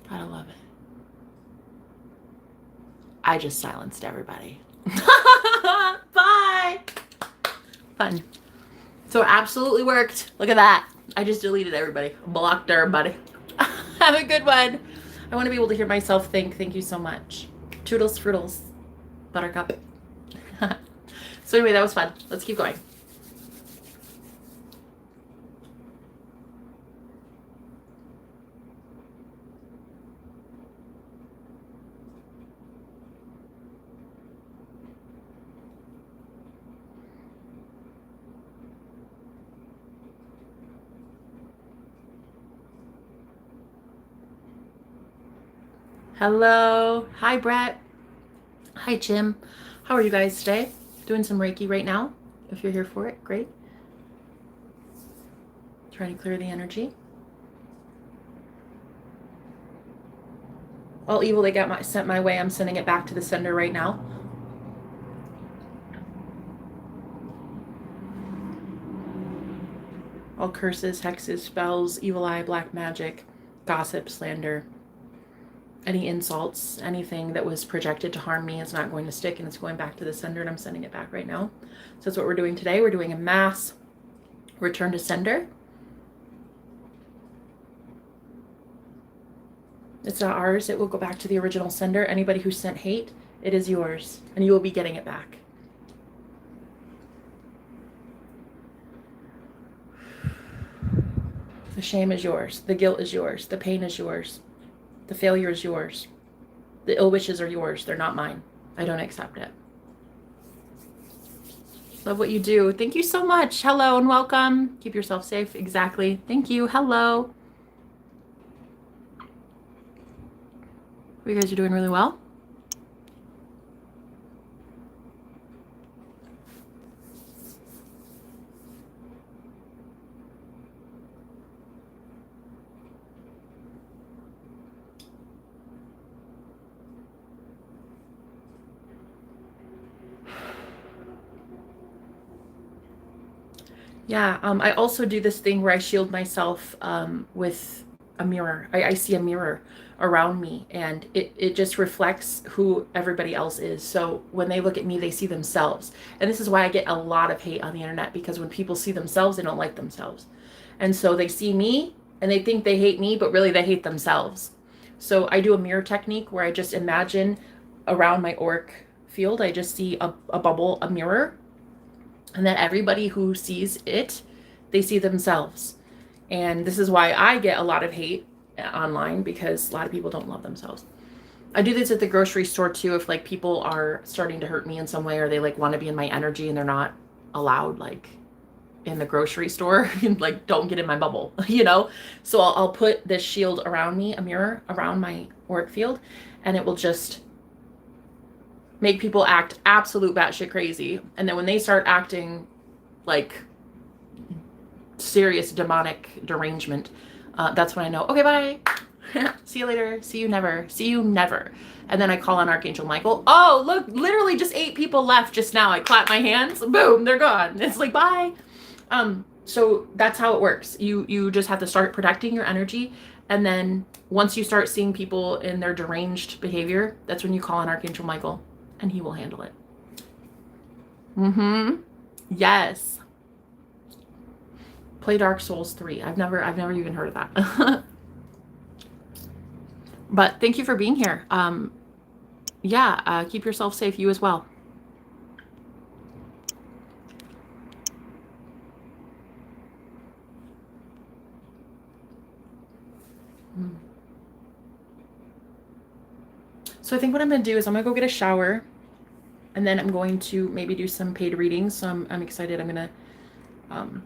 Gotta love it. I just silenced everybody. Bye. Fun. So it absolutely worked. Look at that. I just deleted everybody. Blocked everybody. Have a good one. I want to be able to hear myself think. Thank you so much. Toodles, fruitles, buttercup. So anyway, that was fun. Let's keep going. Hello. Hi, Brett. Hi, Jim. How are you guys today? Doing some Reiki right now. If you're here for it, great. Trying to clear the energy. All evil they got sent my way, I'm sending it back to the sender right now. All curses, hexes, spells, evil eye, black magic, gossip, slander, any insults, anything that was projected to harm me is not going to stick, and it's going back to the sender, and I'm sending it back right now. So that's what we're doing today. We're doing a mass return to sender. It's not ours. It will go back to the original sender. Anybody who sent hate, it is yours, and you will be getting it back. The shame is yours. The guilt is yours. The pain is yours. The failure is yours. The ill wishes are yours. They're not mine. I don't accept it. Love what you do. Thank you so much. Hello and welcome. Keep yourself safe. Exactly. Thank you. Hello. You guys are doing really well. Yeah, I also do this thing where I shield myself with a mirror. I see a mirror around me, and it just reflects who everybody else is. So when they look at me, they see themselves. And this is why I get a lot of hate on the internet, because when people see themselves, they don't like themselves. And so they see me and they think they hate me, but really they hate themselves. So I do a mirror technique where I just imagine around my auric field, I just see a bubble, a mirror, and then everybody who sees it, they see themselves. And this is why I get a lot of hate online, because a lot of people don't love themselves. I do this at the grocery store too. If like people are starting to hurt me in some way, or they like want to be in my energy and they're not allowed, like in the grocery store, like don't get in my bubble, you know? So I'll put this shield around me, a mirror around my auric field, and it will just make people act absolute batshit crazy. And then when they start acting like serious demonic derangement, that's when I know, okay, bye. See you later. See you never. See you never. And then I call on Archangel Michael. Oh, look, literally just 8 people left just now. I clap my hands. Boom, they're gone. It's like, bye. So that's how it works. You just have to start protecting your energy. And then once you start seeing people in their deranged behavior, that's when you call on Archangel Michael, and he will handle it. Yes. Play Dark Souls 3. I've never even heard of that. But thank you for being here. Keep yourself safe, you as well. So I think what I'm going to do is I'm going to go get a shower, and then I'm going to maybe do some paid readings. So I'm excited. I'm going to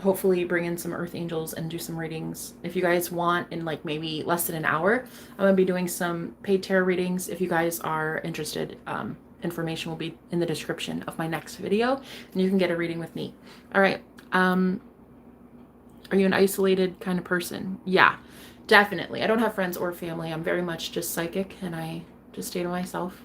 hopefully bring in some earth angels and do some readings. If you guys want, in like maybe less than an hour, I'm going to be doing some paid tarot readings. If you guys are interested, information will be in the description of my next video, and you can get a reading with me. All right. Are you an isolated kind of person? Yeah, definitely. I don't have friends or family. I'm very much just psychic, and I just stay to myself.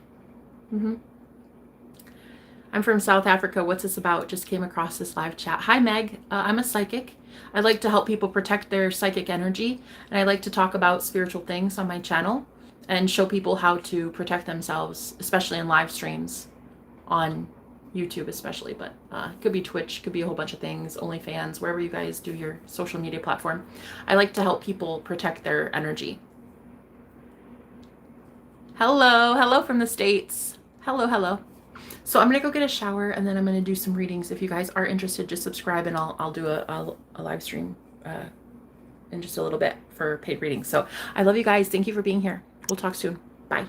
I'm from South Africa. What's this about? Just came across this live chat. Hi, Meg. I'm a psychic. I like to help people protect their psychic energy, and I like to talk about spiritual things on my channel and show people how to protect themselves, especially in live streams on YouTube especially, but it could be Twitch, could be a whole bunch of things, OnlyFans, wherever you guys do your social media platform. I like to help people protect their energy. Hello from the States. Hello. So I'm gonna go get a shower, and then I'm gonna do some readings. If you guys are interested, just subscribe, and I'll do a live stream in just a little bit for paid readings. So I love you guys. Thank you for being here. We'll talk soon. Bye.